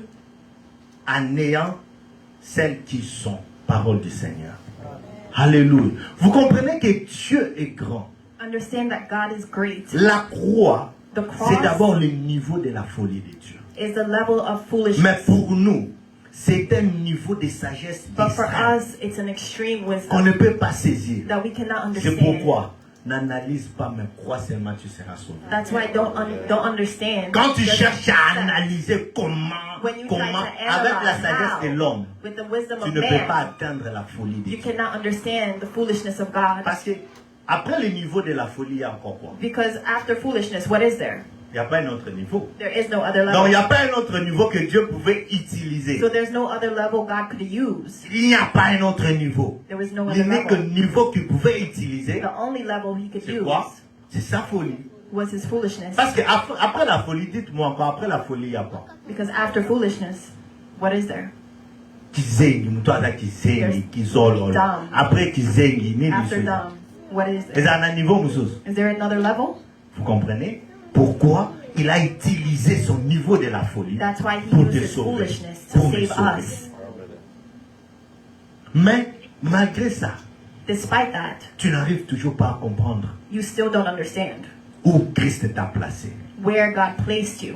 à néant celles qui sont. Parole du Seigneur. Alléluia. Vous comprenez que Dieu est grand. Understand that God is great. La croix, The cross c'est d'abord le niveau de la folie de Dieu. is the level of foolishness. Mais pour nous, c'est un niveau de sagesse But for extrême us, it's an extreme qu'on ne wisdom peut pas saisir. that we cannot C'est understand. pourquoi, n'analyse pas, mais crois seulement, tu seras sauvé. That's why don't understand. Quand tu Just cherches à accept. analyser comment, When you try to avec la analyze sagesse de how, l'homme, with the wisdom tu of ne peux pas man, atteindre la folie de you Dieu. cannot understand the foolishness of God. Parce que, après le niveau de la folie, il y a encore quoi? Because after foolishness, what is there? Il n'y a pas un autre niveau. There is no other Donc, il n'y level. a pas un autre niveau que Dieu pouvait utiliser. So there's no other level God could use. Il n'y a pas un autre niveau. There was no other L'unique level. niveau qu'il pouvait utiliser, The only level he could c'est use quoi? C'est sa folie. was his foolishness. Parce que après la folie, dites-moi encore, après la folie, il y a quoi? Because after foolishness, what is there? Kizengi, mtu ada kizengi, kizolo. Dumb. Après kizengi, nini After chose. dumb, what is Et there? ça a un niveau, monsieur. Is there another level? Vous comprenez? Pourquoi il a utilisé son niveau de la folie That's why he pour used te his sauver. foolishness to Pour te save sauver. us. Mais malgré ça, Despite that, tu n'arrives toujours pas à comprendre you still don't understand où Christ t'a placé. where God placed you.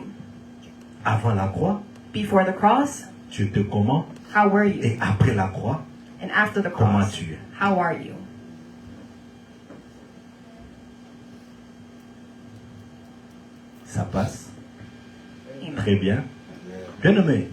Avant la croix, Before the cross, tu étais comment? how were you? Et après la croix, And after the comment cross, tu es? how are you? Ça passe Amen. très bien. Bien-aimé,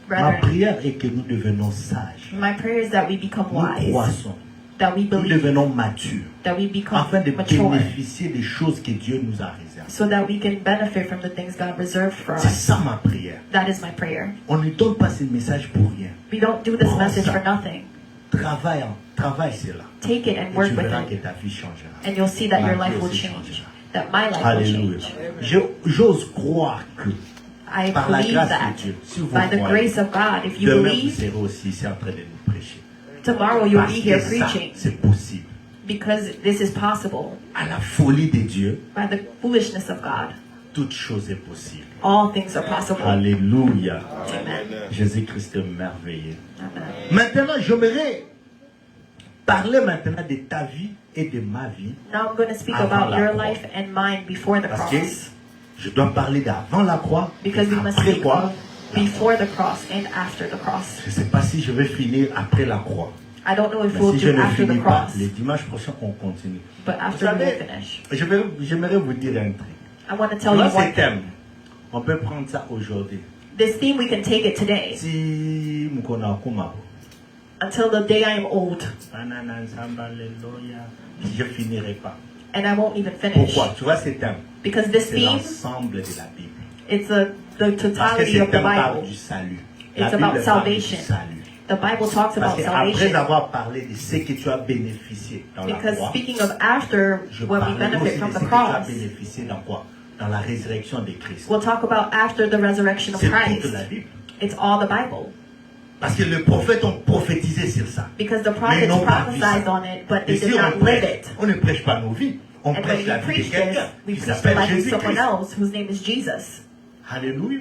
ma Brethren, prière est que nous devenons sages. my prayer is that we become Nous wise, croissons. that we Nous believe, devenons matures. that we become Afin de mature, bénéficier des choses que Dieu nous a réservées. so that we can benefit from the things God reserved for C'est us. ça ma prière. That is my prayer. On ne donne pas ce message pour rien. We don't do this Prends message ça. for nothing. Travaille cela. Take it and Et work tu with verras que it, ta vie changera. and you'll see that Ma your vie life will aussi change, changera. that my life will Alléluia. change. J'ose croire que I par la believe grâce that de Dieu, si vous by the croyez, grace of God, if you demain vous believe, serez aussi ici en train de nous prêcher. tomorrow you'll Parce be que here ça, preaching, c'est possible. because this is possible. À la folie de Dieu, By the foolishness of God, toute chose est possible. all things are possible. Alléluia. Amen. Jésus-Christ est merveilleux. Amen. Maintenant, j'aimerais parler maintenant de ta vie et de ma vie. Now I'm going to speak Avant about la your croix. life and mine before the Parce que cross, je dois parler d'avant la croix et because we must après speak quoi. of before the cross and after the cross. Je ne sais pas si je vais finir après la croix. I don't know if Mais we'll si je do ne after the finis pas, cross, le dimanche prochain, on continue. but Vous after we will savez, finish. j'aimerais vous dire un truc. I want to Tu tell you vois, ce one thing. thème, on peut prendre ça aujourd'hui. This theme, we can take it today Si mukona kumabo, until the day I am old, banana nzamba alléluia, je finirai pas. and I won't even finish. Pourquoi? Tu vois, ce thème, Because this c'est theme, l'ensemble de la Bible. it's the Parce que totality ce of the thème parle Bible. du salut. It's La about Bible parle du salvation. salut. The Bible talks Parce about qu'après salvation. avoir parlé de ce que tu as bénéficié dans la Because croix, speaking of after je what we parlerai benefit aussi from de the ce que tu as cross, bénéficié dans quoi? Dans la résurrection de Christ. we'll talk about after the resurrection of C'est Christ. toute la Bible. It's all the Bible. Parce que les prophètes ont prophétisé sur ça. Because the Mais ils prophets n'ont pas vu prophesied ça. on it, but they Ici, did not live it. on ne prêche pas nos vies. On And when prêche we la vie de preach this, quelqu'un we qui preach the s'appelle life of someone Jésus-Christ. else whose name is Jesus. Alléluia.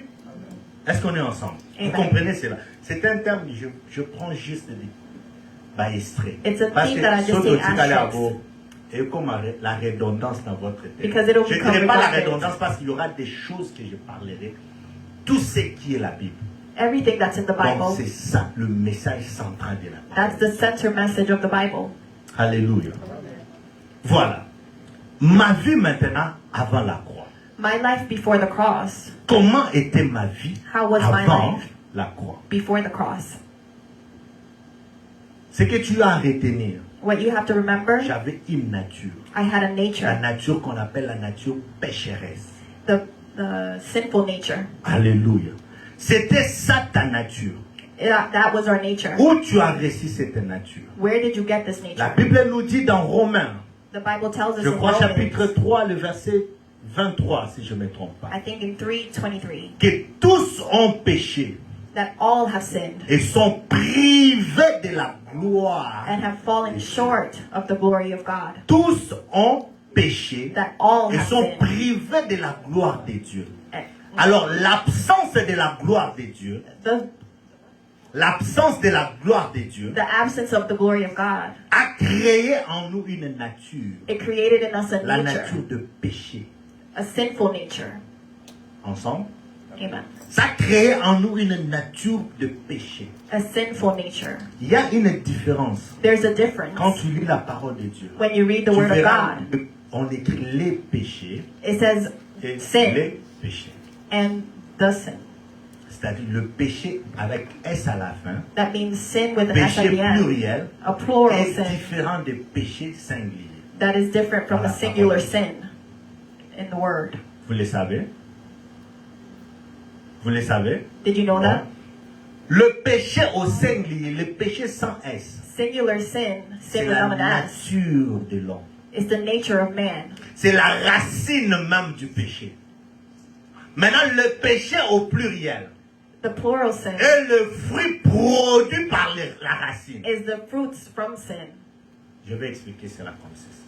Est-ce qu'on est ensemble? Amen. Vous comprenez cela? C'est un terme, je prends juste des extraits. It's a Parce theme que that I just ce say dont tu allais aspects. avoir, et comme la redondance dans votre tête. Because it'll Je ne become dirai pas la redundant. redondance parce qu'il y aura des choses que je parlerai. Tout ce qui est la Bible. Everything that's in the Donc Bible, c'est ça le message central de la Bible. that's the center message of the Bible. Alléluia. Voilà. Ma vie maintenant avant la croix. My life before the cross, Comment était ma vie How was my avant life? la croix? before the cross. Ce que tu as à retenir, What you have to remember, j'avais une nature. I had a La nature, nature qu'on appelle la nature pécheresse. the sinful nature. Alléluia. C'était ça ta nature. That was our nature. Où tu as reçu cette nature? Where did you get this La nature? Bible nous dit dans Romains, The Bible tells us je in crois chapitre Romans, 3, le verset 23, si je ne me trompe pas, I think in 3:23, que tous ont péché that all have sinned et sont privés de la gloire. and have fallen short of the glory of God. Tous ont péché That all et have sont sinned. privés de la gloire de Dieu. And Alors l'absence de la gloire de Dieu, l'absence de la gloire de Dieu the absence of the glory of God, a créé en nous une nature, it created in us a la nature, nature de péché. a sinful nature. Ensemble? Amen. Ça a créé en nous une nature de péché. A sinful nature. Il y a une différence. There's a difference. Quand tu lis la parole de Dieu, When you read the tu Word of verras, God, on écrit les péchés it says et sin les péchés. and the sin. C'est-à-dire le péché avec S à la fin, That means sin with an S at péché the end. pluriel, A plural est sin différent des péchés singuliers. that is different from Dans a la singular parole. sin in the Word. Vous le savez? Vous le savez? Did you know that? Le péché au singulier, le péché sans S, Singular sin, c'est sin la without an S, nature de l'homme. is the nature of man. C'est la racine même du péché. Maintenant, le péché au pluriel The plural sin est le fruit produit par la racine. is the fruits from sin. Je vais expliquer cela comme ceci.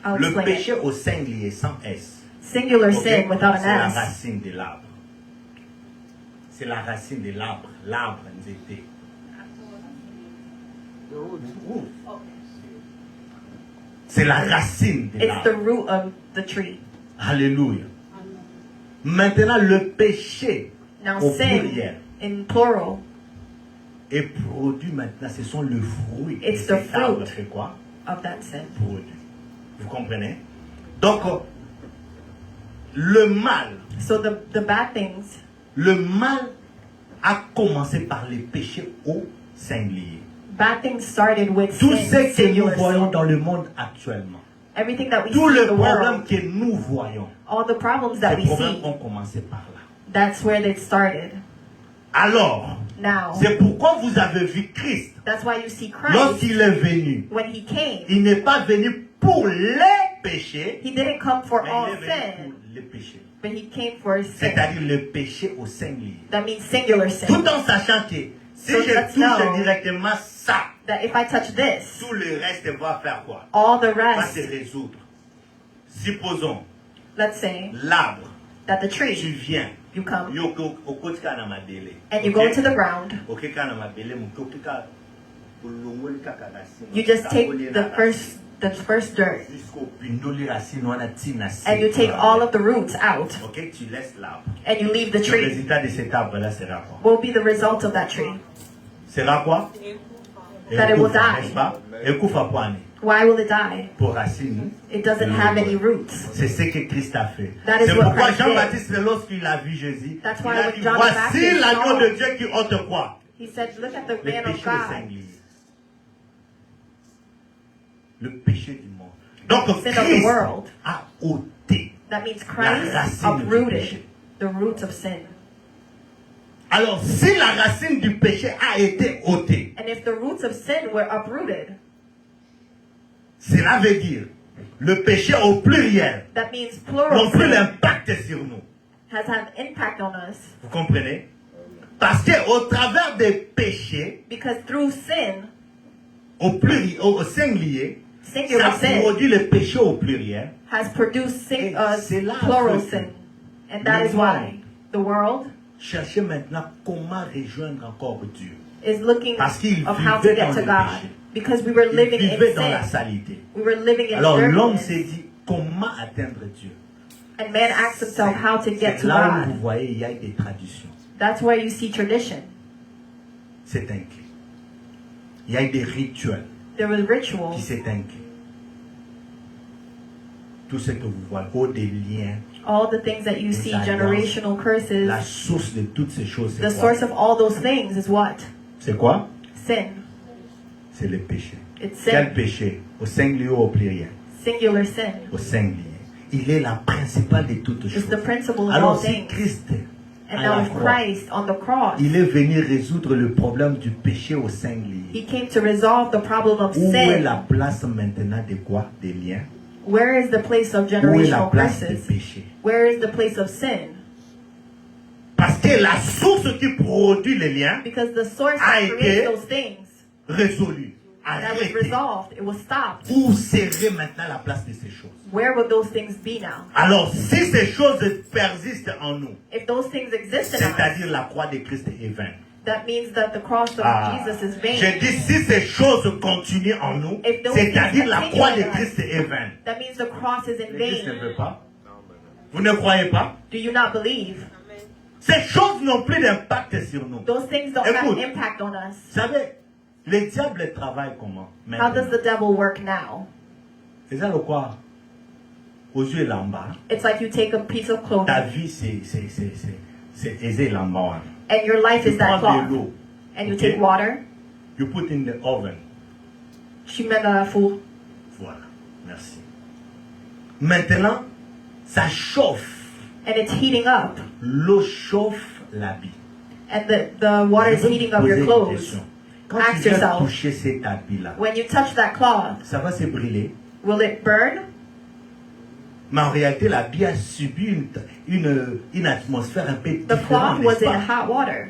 I'll Le explain péché it. au singulier sans S, Singular ok, sin without c'est la an S racine de l'arbre. C'est la racine de l'arbre. L'arbre, nzete. C'est la racine de it's the l'arbre. root of the tree. Alléluia. Maintenant, le péché Now au sin pluriel in plural est produit maintenant. Ce sont le fruit. It's Et the cet arbre fruit. fait quoi? of that sin. Produit. Vous comprenez? Donc, le mal, So the bad things, le mal a commencé par les péchés au singulier. bad things started with Tout sin, ce que nous singular voyons sin. dans le monde actuellement, Everything that we tous see les in the problèmes world, que nous voyons, all the problems that ces we problèmes see, ont commencé par là. that's where it started. Alors, Now, c'est pourquoi vous avez vu Christ. that's why you see Christ, Lorsqu'il est venu, when he came, il n'est pas venu pour les péchés, he didn't come for mais all il est venu sin, pour les péchés. but he came for sin. C'est-à-dire le péché au singulier. That means singular Tout sin. en sachant que si So je let's touche know directement ça, That if I touch this, tout le reste va faire quoi? all the Va rest, se résoudre. Supposons, let's say l'arbre, that the tu tree, viens, you come au côté de ma délai. and you go to the ground, Ok, kana ma délai, mon côté ka, ulongoli kaka racine. you just take Kakoli the na first dirt jusqu'au pindoli racine, wana tina si. and you take all of the roots out Ok, tu laisses l'arbre. and you leave the Le tree. résultat de cet arbre-là sera quoi? What will be the result of that tree? Sera quoi? That it will Ekufa, die. n'est-ce pas? Ekufa kwani? Why will it die? Pour racine. It doesn't have any roots. C'est ce que Christ a fait. That is C'est what pourquoi Christ Jean-Baptiste, lorsqu'il a vu Jésus, That's il why a when dit, John the voici Baptist l'agneau saw- de Dieu qui ôte quoi? He said, look at the Le man of péché au God. singulier. Le péché du monde. Donc Sin of the Christ world. a ôté. That means La Christ racine du uprooted péché. the roots of sin. Alors, si la racine du péché a été ôtée, And if the roots of sin were uprooted, cela veut dire le péché au pluriel that means non plural plus sin l'impact sur nous. has had impact on us. Vous comprenez? Parce que au travers des péchés, Because through sin, au singulier, singular ça sin produit le péché au pluriel. has produced Et c'est là plural que sin. And that le is why monde the world cherchez maintenant comment rejoindre encore Dieu. is looking Parce qu'il of how to vivait get dans to le God. péché. Because we were Il living vivait in dans la sin. salité. We were living in Alors l'homme dirtiness. s'est dit comment atteindre Dieu. And man asks himself how to get C'est to là où vous God. voyez, il y a des traditions. That's where you see tradition. C'est inclus. Il y a des rituels There was qui rituals. s'est inclus. Tout ce que vous voyez, des liens, All the things that you Les see, alliances. generational curses. la source de toutes ces choses, The c'est quoi? source of all those things is what? C'est quoi? Sin. C'est le péché. It's Quel sin. péché? Au singulier ou au pluriel? Singular sin. Au singulier. Il est la principale de toutes It's choses. the principle of all Alors si things. Christ, And à now la if croix, Christ on the cross, il est venu résoudre le problème du péché au singulier. he came to resolve the problem of Où est la sin. place maintenant de quoi? Des liens? Where is the place of Où est la generational place des curses? péchés? Where is the place of sin? Parce que la source qui produit les liens Because the source A that été creates those things, résolue, that was arrêtée. resolved, it was stopped. Où serait maintenant la place de ces choses? Where would those things be now? Alors, si ces choses persistent en nous, If those things exist in us, c'est-à-dire la croix de Christ est vaine. that means that the cross of Jesus is vain. J'ai dit, si ces choses continuent en nous, If those c'est-à-dire things la continue croix de in us, Christ est vaine. That means the cross is in L'Église ne vain. veut pas. Vous ne croyez pas? Do you not believe? Ces choses n'ont plus d'impact sur nous. Those things don't have Écoute. impact on us. Vous savez, le diable travaille comment? How does the devil work now? C'est ça le quoi? Aux yeux lamba. It's like you take a piece of Ta clothing vie, c'est aisé lamba. and your life Tu is that prends de cloth. l'eau. And you Okay. take water, You put in the oven. tu mets dans la four, Voilà. Merci. Maintenant, ça chauffe. and it's heating up. L'eau chauffe l'habit. And the water is Je vais heating vous up your poser une clothes. question. Quand Ask tu viens yourself. toucher cet habit-là, When you touch that cloth, ça va se brûler. will it burn? Mais en réalité, l'habit a subi une atmosphère un peu The différente, cloth was n'est-ce in pas? hot water,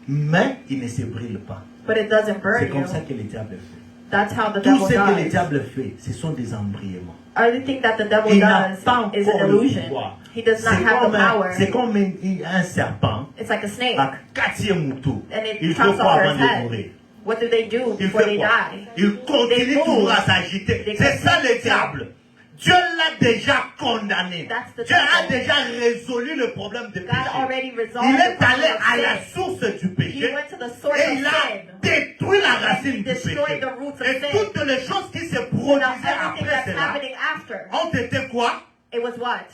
Mais il ne se brûle pas. but it doesn't C'est burn comme you. ça que le diable fait. That's how the Tout devil ce que le does. diable fait, ce sont des embriements. Everything that the devil Il n'a does pas is an encore le illusion. pouvoir. He does not have the power. C'est comme un serpent It's like a snake, à quatrième mouton. and it Il faut chops quoi off avant his de head. mourir? What do they do Il before fait they quoi? die? Il continue They toujours move. à s'agiter. They C'est ça continue le diable. Dieu l'a déjà condamné. That's the Dieu a devil. déjà résolu le problème de God péché. already resolved Il the est allé problem à la of sin. source du péché He went to the source et of il a sin. détruit la racine He du péché. destroyed the roots of Et sin. toutes les choses qui se Now produisaient everything après that's cela happening after, ont été quoi? it was what?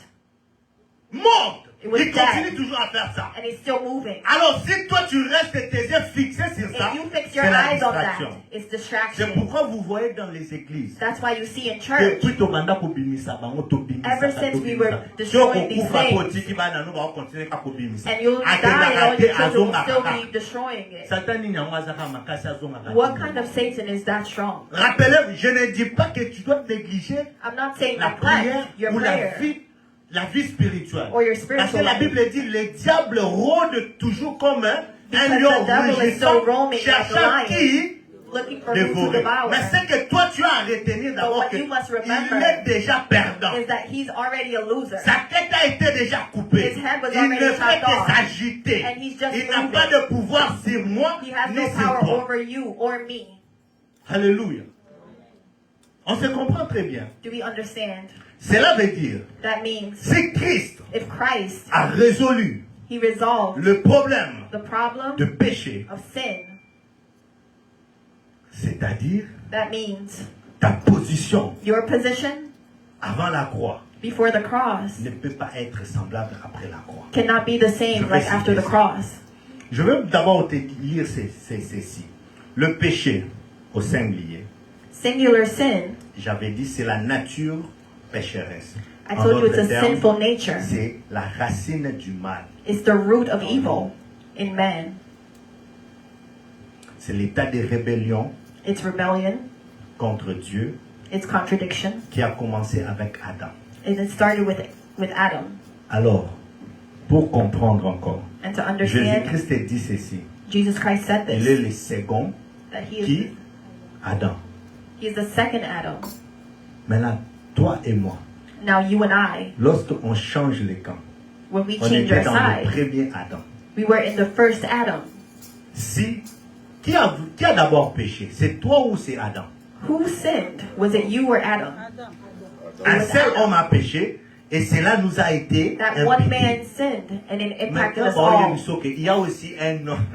Mortes. It was Il continue dead. toujours à faire ça. And it's still moving. Alors si toi tu restes tes yeux fixés sur ça, If you fix your c'est la eyes on that, distraction. it's C'est distraction. pourquoi vous voyez dans les églises. That's why you see in church, Depuis tobanda kobimisa bango tobimisa. Ever since we were tobimisa. destroying Soki these okufa things, kotiki bana no bakokcontinue ka kobimisa. and you'll die and all your children will still be destroying it. Satani nyango azaka makasi azongaka. What kind of Satan is that strong? Rappelez-vous, je ne dis pas que tu dois négliger I'm not saying la prière neglect your ou prayer la vie spirituelle. or your Parce spiritual que la life. Bible dit le diable rôde toujours comme un Because lion the devil is rugissant, still roaming like a cherchant lion, qui looking for who to dévorer. devour. Mais c'est que toi tu as à retenir d'abord what que you must il remember est déjà perdant. Is that he's already a loser. Sa tête a été déjà coupée. His head was Il ne already fait chopped off. que s'agiter. And he's just Il n'a moving. pas de pouvoir sur moi He has ni no sur power toi. over you or me. Alléluia. On se comprend très bien. Do we understand? Cela veut dire, That means si Christ if Christ, a résolu he resolved le problème the problem de péché, of sin, c'est-à-dire that means ta position your position avant la croix before the cross ne peut pas être semblable après la croix. cannot be the same like after the cross. Je vais d'abord te lire ceci. Le péché au singulier, Singular sin, j'avais dit, c'est la nature pécheresse. I En told you it's d'autres a termes, sinful nature. c'est la racine du mal. It's the root of evil. in man. C'est l'état de rébellion It's rebellion. contre Dieu It's contradiction. qui a commencé avec Adam. And it started with Adam. Alors, pour comprendre encore, And to understand, Jésus-Christ dit ceci. Jesus Christ said Il est this, le second that he qui? Adam. is the second Adam. Maintenant, toi et moi, Now you and I, lorsqu'on change les camps, when we on change était our dans le side, premier Adam. we were in the first Adam. Si, qui a d'abord péché? C'est toi ou c'est Adam? Who sinned? Was it you or Adam? Un seul homme a péché et cela nous a été That one imputé. man sinned and it impacted Maintenant, us bon, all. il y a aussi un homme.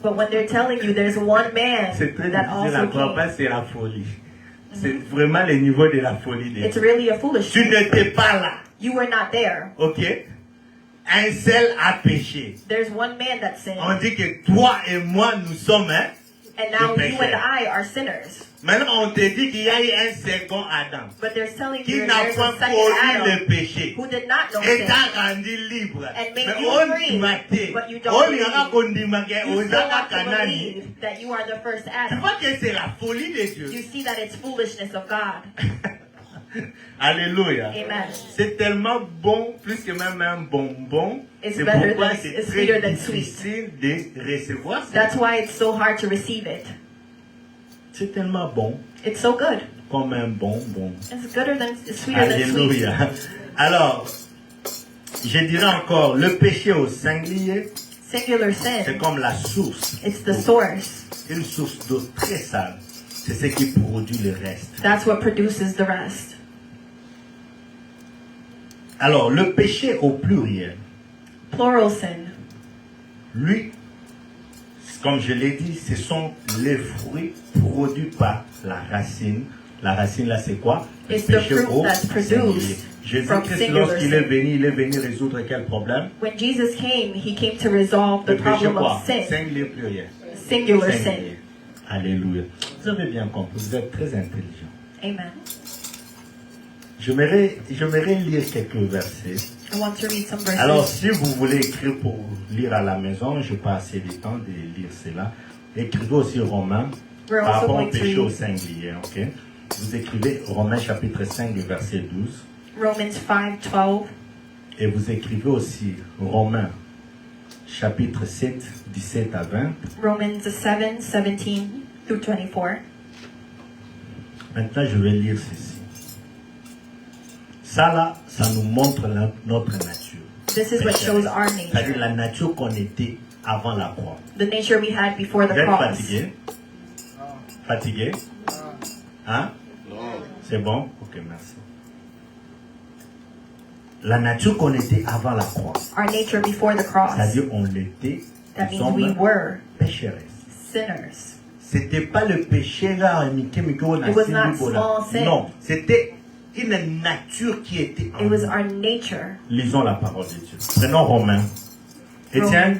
But when they're telling you there's one man C'est très that difficile à also croire, came, parce que c'est la folie. C'est vraiment le niveau de la folie de it's Dieu. really a Tu foolishness. n'étais pas là, You were not there. ok? Un seul a péché. There's one man that sinned. On dit que toi et moi, nous sommes, hein? And now le you péché. and I are sinners. Maintenant, on te dit qu'il y a eu un second Adam But they're telling qui you n'a there's pas a second connu le Adam péché who did not know et sin. t'a rendu libre. And made Mais you on free, dit maté, but you don't on y a believe. condimé, You on still a want to canani. believe that you are the first Tu Adam. vois que c'est la folie de Dieu. You see that it's foolishness of God. Alléluia. Amen. C'est tellement bon, plus que même un bonbon. It's C'est better pourquoi than- c'est it's très sweeter than sweet. difficile de recevoir ça. That's why it's so hard to receive it. C'est tellement bon It's so good. comme un bonbon. It's gooder than, it's sweeter than sweet. Alléluia. Alors, je dirais encore, le péché au singulier, Singular c'est sin, comme la source. it's the source. Une source d'eau très sale. C'est ce qui produit le reste. That's what produces the rest. Alors, le péché au pluriel, Plural sin. lui, comme je l'ai dit, ce sont les fruits produits par la racine. La racine, là, c'est quoi? Le It's the péché fruit au that's produced singulier. from Jésus-Christ, singular lorsqu'il est sin. venu, il est venu résoudre quel problème? When Jesus came, he came to resolve the Le péché problem quoi? of sin. Singulier, pluriel. Singular sin. Singulier. Alléluia. Vous avez bien compris, vous êtes très intelligent. Amen. J'aimerais lire quelques versets. I want to read some Alors, verses. si vous voulez écrire pour lire à la maison, je n'ai pas assez de temps de lire cela. Écrivez aussi Romains We're par also rapport au going to péché au read singulier, ok? Vous écrivez Romains chapitre 5, le verset 12. Romans 5:12, Et vous écrivez aussi Romains chapitre 7, 17 à 20. Romans 7:17 through 24. Maintenant, je vais lire ceci. Ça là, ça nous montre notre nature. This is what shows our C'est-à-dire nature. la nature qu'on était avant la croix. The nature we had before the Vous êtes cross. fatigué? Fatigué? Hein? C'est bon? Ok, merci. La nature qu'on était avant la croix. Our nature before the cross. C'est-à-dire on était, That nous means we sommes were pécheresses. sinners. C'était pas le péché là, It was not small sin. non, c'était une nature qui était en It was nous. our nature. Lisons la parole de Dieu. Prenons Romains. Étienne,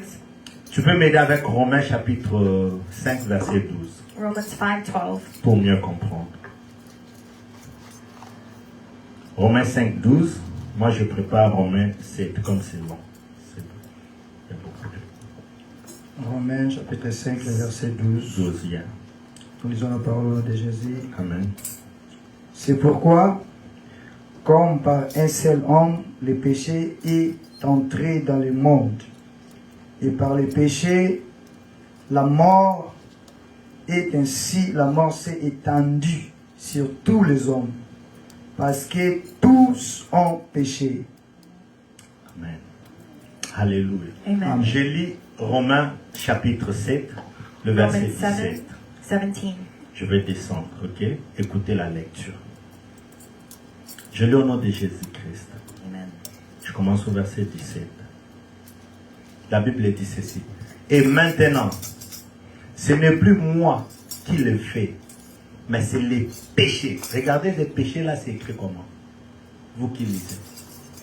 tu peux m'aider avec Romains chapitre 5, verset 12, Romans 5:12. pour mieux comprendre. Romains 5, 12. Moi, je prépare Romains 7, comme c'est long. C'est bon. Il y a beaucoup de Romains chapitre 5, le verset 12. 12, yeah. Nous lisons la parole de Jésus. Amen. C'est pourquoi, comme par un seul homme, le péché est entré dans le monde, et par le péché, la mort, et ainsi la mort s'est étendue sur tous les hommes, parce que tous ont péché. Amen. Alléluia. Amen. Je lis Romains chapitre 7, le verset Romans 17. 7:17. Je vais descendre, ok? Écoutez la lecture. Je lis au nom de Jésus-Christ. Amen. Je commence au verset 17. La Bible dit ceci. Et maintenant, ce n'est plus moi qui le fais, mais c'est les péchés. Regardez les péchés là, c'est écrit comment? Vous qui lisez.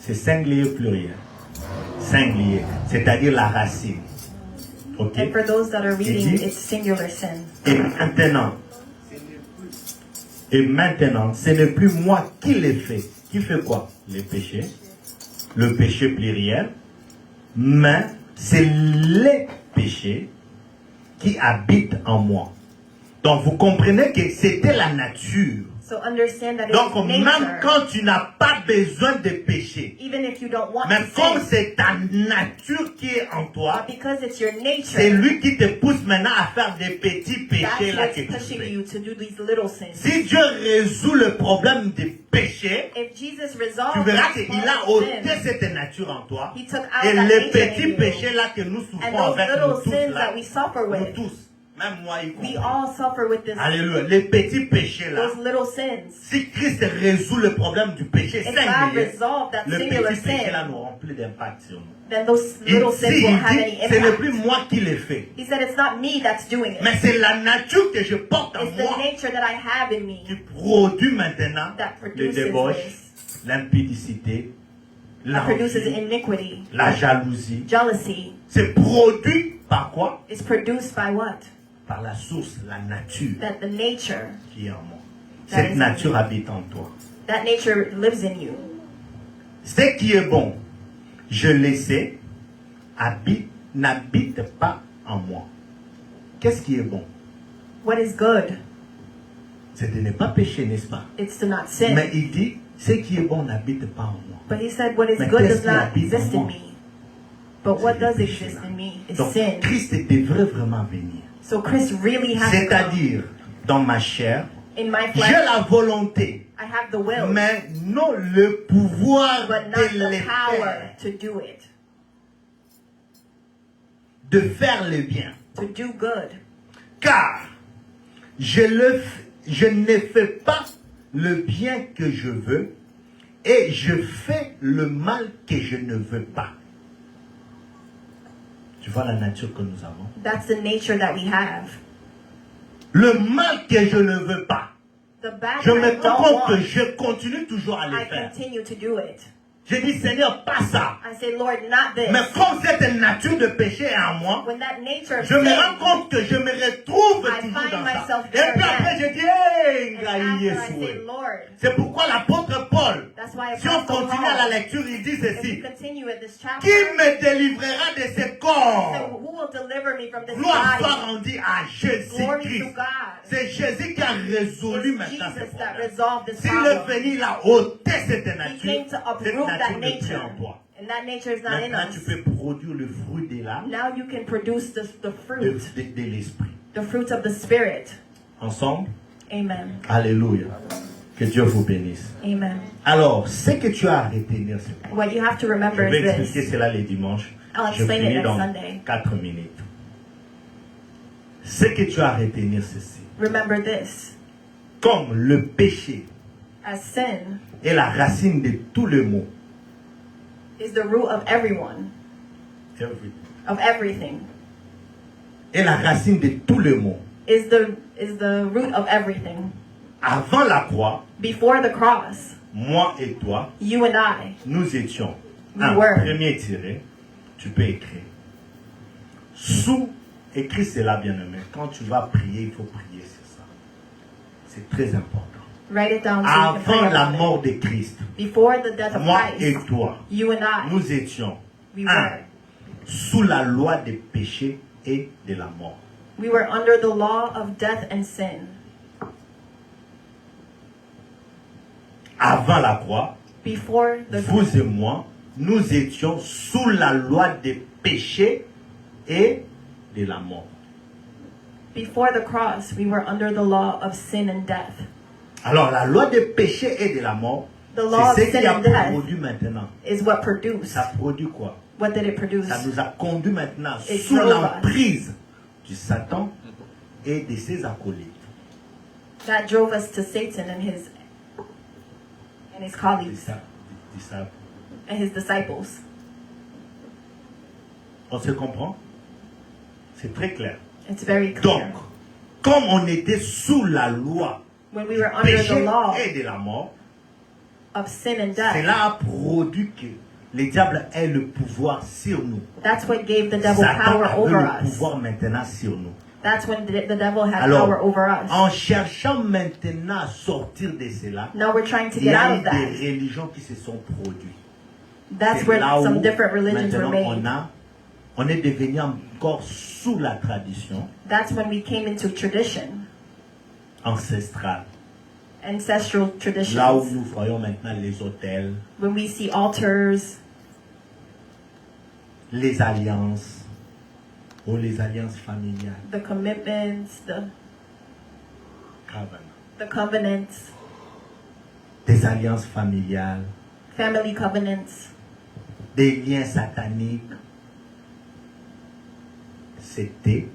C'est singulier pluriel. Singulier, c'est-à-dire la racine. Ok? And for those that are reading, dit- it's singular sin. Et maintenant, ce n'est plus moi qui les fais. Qui fait quoi? Les péchés. Le péché pluriel. Mais c'est les péchés qui habitent en moi. Donc vous comprenez que c'était la nature. So understand that Donc it's même nature. quand tu n'as pas besoin de péché, Even if you don't want mais to comme sin, c'est ta nature qui est en toi, but because it's your c'est nature, lui qui te pousse maintenant à faire des petits péchés that's là what's que tu pushing fais. you to do these little sins. Si Dieu résout le problème des péchés, If Jesus tu resolved verras this qu'il a problem ôté sin, cette nature en toi. He took out Et that les nature petits in you. péchés là que nous And souffrons those avec little nous tous sins là, that we suffer nous with, tous, même moi y we compris. all suffer with this. Alléluia. Les petits péchés là, Those little sins. si Christ résout le problème du péché If God singulier, resolved that le singular petit péché là sin, n'aura plus d'impact sur nous. then those Il little sins dit, won't have any ce n'est plus impact. moi qui les fais, He said it's not me that's doing it. mais c'est la nature que je porte en It's the moi nature that I have in qui me produit maintenant that le produces débauche, this. l'impudicité, That produces l'envie, iniquity, la jalousie. jealousy. C'est produit par quoi? It's produced by what? Par la source, la nature That the nature, qui est en moi. That Cette is- nature habite en toi. that nature lives in you. Ce qui est bon, je le sais, n'habite pas en moi. Qu'est-ce qui est bon? What is good? C'est de ne pas pécher, n'est-ce pas? It's to not sin. Mais il dit, ce qui est bon n'habite pas en moi. But he said what is Mais good qu'est-ce does qui not habite exist en in moi? me. But what C'est le does péché, exist là. in me is Donc, sin. Christ devrait vraiment venir. So Chris really has to come. C'est-à-dire, dans ma chair, In my j'ai flesh, la volonté, I have the will, mais non le pouvoir but not de le the power faire, to do it, de faire le bien. to do good. Car je ne fais pas le bien que je veux et je fais le mal que je ne veux pas. Tu vois la nature que nous avons. That's the nature that we have. Le mal que je ne veux pas. The bad Je that I me rends don't compte que want, je continue toujours à le I faire. continue to do it. Je dis Seigneur, pas ça. I say, Lord, not this. Mais comme cette nature de péché est en moi, When that nature je me rends sins, compte que je me retrouve I toujours find dans ça. myself Et there puis après again. je dis, hey, and after I say, Yeshua. Lord, C'est pourquoi l'apôtre Paul, that's why si on Apostle continue à la Paul, lecture, il dit if we ceci. continue with this chapter, Qui me délivrera de ce so corps? who will deliver me from this Gloire soit body? rendue à Glory to Jésus-Christ. God. C'est Jésus qui a résolu It's maintenant ce Jesus that problème. resolved this S'il est problem. venu, il a ôté cette He nature. came to Cette uproot that nature n'est plus nature. en toi. And that nature is not in Maintenant, tu us. peux produire le fruit de l'âme, Now you can produce the de, fruit, de l'esprit. the fruit of the Spirit. Ensemble? Amen. Alléluia. Que Dieu vous bénisse. Amen. Alors, ce que tu as à retenir, c'est quoi? What you have to Je remember vais is expliquer this. cela les dimanches. I'll Je explain it finis next dans Sunday. 4 minutes. Ce que tu as à retenir, c'est ceci. Remember this. Comme le péché As sin est la racine de tous les maux, is the root of everyone, of everything, est la racine de tous les maux. is the root of everything. Avant la croix, Before the cross, moi et toi, you and I, nous étions. We were. Premier tiré, tu peux écrire. Sous, écris cela bien aimé. Quand tu vas prier, il faut prier sur ça. C'est très important. write it down so you can pray Avant la about mort it. de Christ, Before the death of moi et Christ, toi, you and I, nous étions we un, were. sous la loi des péchés et de la mort. We were under the law of death and sin. Avant la croix, Before the vous et moi, nous étions sous la loi des péchés et de la mort. before the cross, we were under the law of sin and death. Alors la loi des péchés et de la mort, The law of c'est ce sin qui a and death produit maintenant. is what produced. Ça produit quoi? What did it produce? Ça nous a conduit maintenant It sous drove us. l'emprise du Satan et de ses acolytes. That drove us to Satan and his colleagues Disciples. and his disciples. On se comprend? C'est très clair. It's very Donc, clear. comme on était sous la loi When we were du under the péché law et de la mort, of sin and death, cela a produit que le diable ait le pouvoir sur nous. that's what gave the devil Satan power a over le us. pouvoir maintenant sur nous. That's when the devil had Alors, power over us. en cherchant maintenant à sortir de cela, Now we're trying to il y get a out eu of des that. religions qui se sont produites. That's C'est where là où some different religions were maintenant made. on est devenu encore sous la tradition That's when we came into tradition, ancestrale. ancestral Là où traditions. nous voyons maintenant les autels, When we see altars, les alliances, ou les alliances familiales, the commitments, the covenants, des alliances familiales, family covenants, des liens sataniques, c'était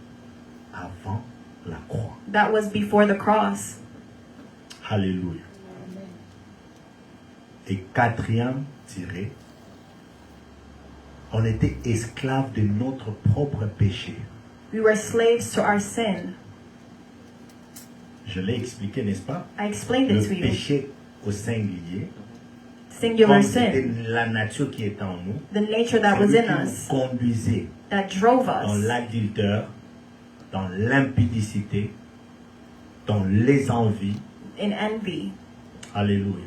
avant la croix. that was before the cross. Alléluia. Et quatrième tiré, on était esclaves de notre propre péché. We were slaves to our sin. Je l'ai expliqué, n'est-ce pas? I explained Le it to you. péché au singulier, Singular comme sin, c'était la nature qui était en nous, the nature that c'est was lui in qui nous us, conduisait that drove dans us l'adultère, dans l'impudicité, dans les envies. in envy. Alléluia.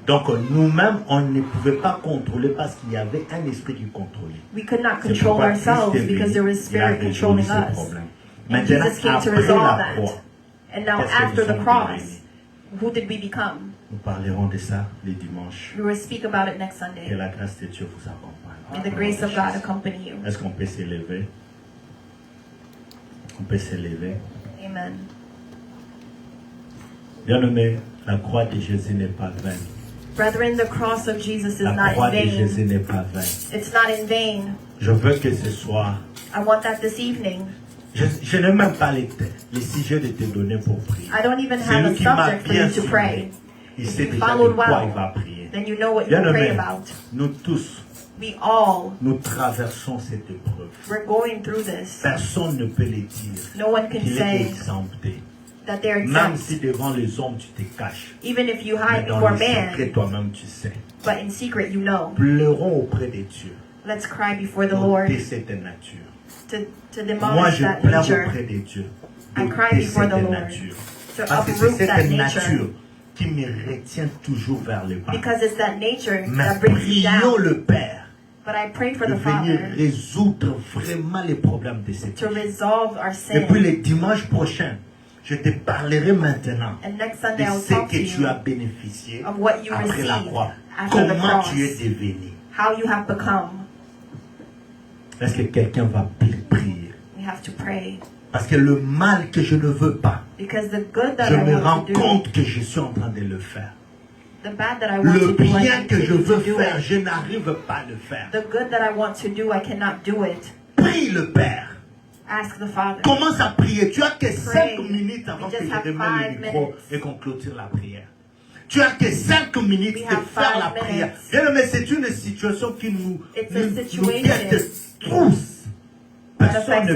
Donc nous-mêmes, on ne pouvait pas contrôler parce qu'il y avait un esprit qui contrôlait. We could not C'est control pourquoi Christ ourselves est venu, because there was il a spirit résolu controlling ce us. problème. And Maintenant, Jesus came to après resolve la that. croix, And now qu'est-ce que after nous the sommes cross, devenus? who did we become? Nous parlerons de ça les dimanches. We will speak about it next Que Sunday. la grâce de Dieu vous accompagne. May the grace of God accompany you. Est-ce qu'on peut s'élever? On peut s'élever. Amen. Bien-aimé, la croix de Jésus n'est pas vaine. Brethren, the cross of Jesus is La not croix in de vain. Jésus n'est pas vaine. It's not in vain. Je veux que ce soir, I want that this evening. je n'ai même pas les sujets de te donner pour prier. I don't even C'est have a lui qui m'a subject for bien you to suivi. pray. Il sait If you déjà de followed quoi well, il va prier. then you know what you pray Bien-aimé, about. nous tous, We all, nous traversons cette épreuve. we're going through this. Personne ne peut le dire. No one can qu'il est say exempté. that they're Même exempt. si devant les hommes tu te caches. Even if you Mais hide dans before le secret, man, toi-même tu sais. but in secret you know. Pleurons auprès de Dieu. Let's cry before the Pour Lord ôter cette nature. to Moi, demolish je that pleure nature, auprès de Dieu. I Pour cry ôter before the cette Lord. nature. to Parce que c'est uproot that cette nature. nature qui me retient toujours vers le bas. Because it's that nature Mais that brings you prions down. le Père But I pray for de the venir Father résoudre vraiment les problèmes de cette to vie. resolve our Et puis sin. le dimanche prochain, je te parlerai maintenant And next de Sunday I'll ce talk to que tu as you bénéficié of what you après la received croix. after the Comment cross. tu es devenu. How you have become. Est-ce que quelqu'un va prier? We have to pray. Parce que le mal que je ne veux pas, Because the good that je I me want rends to do, compte que je suis en train de le faire. the bad that I want Le to do, I bien que je continue veux to do faire, it. je n'arrive pas à le faire. The good that I want to do, I cannot do it. Prie le Père. Ask the Father. Commence à prier. Tu as que Pray. 5 minutes avant We que just je have remette 5 le micro minutes. et qu'on clôture la prière. Tu as que 5 minutes We de have faire 5 la prière. minutes. Bien, mais c'est une situation qui nous, It's a nous situation guette tous. that Personne ne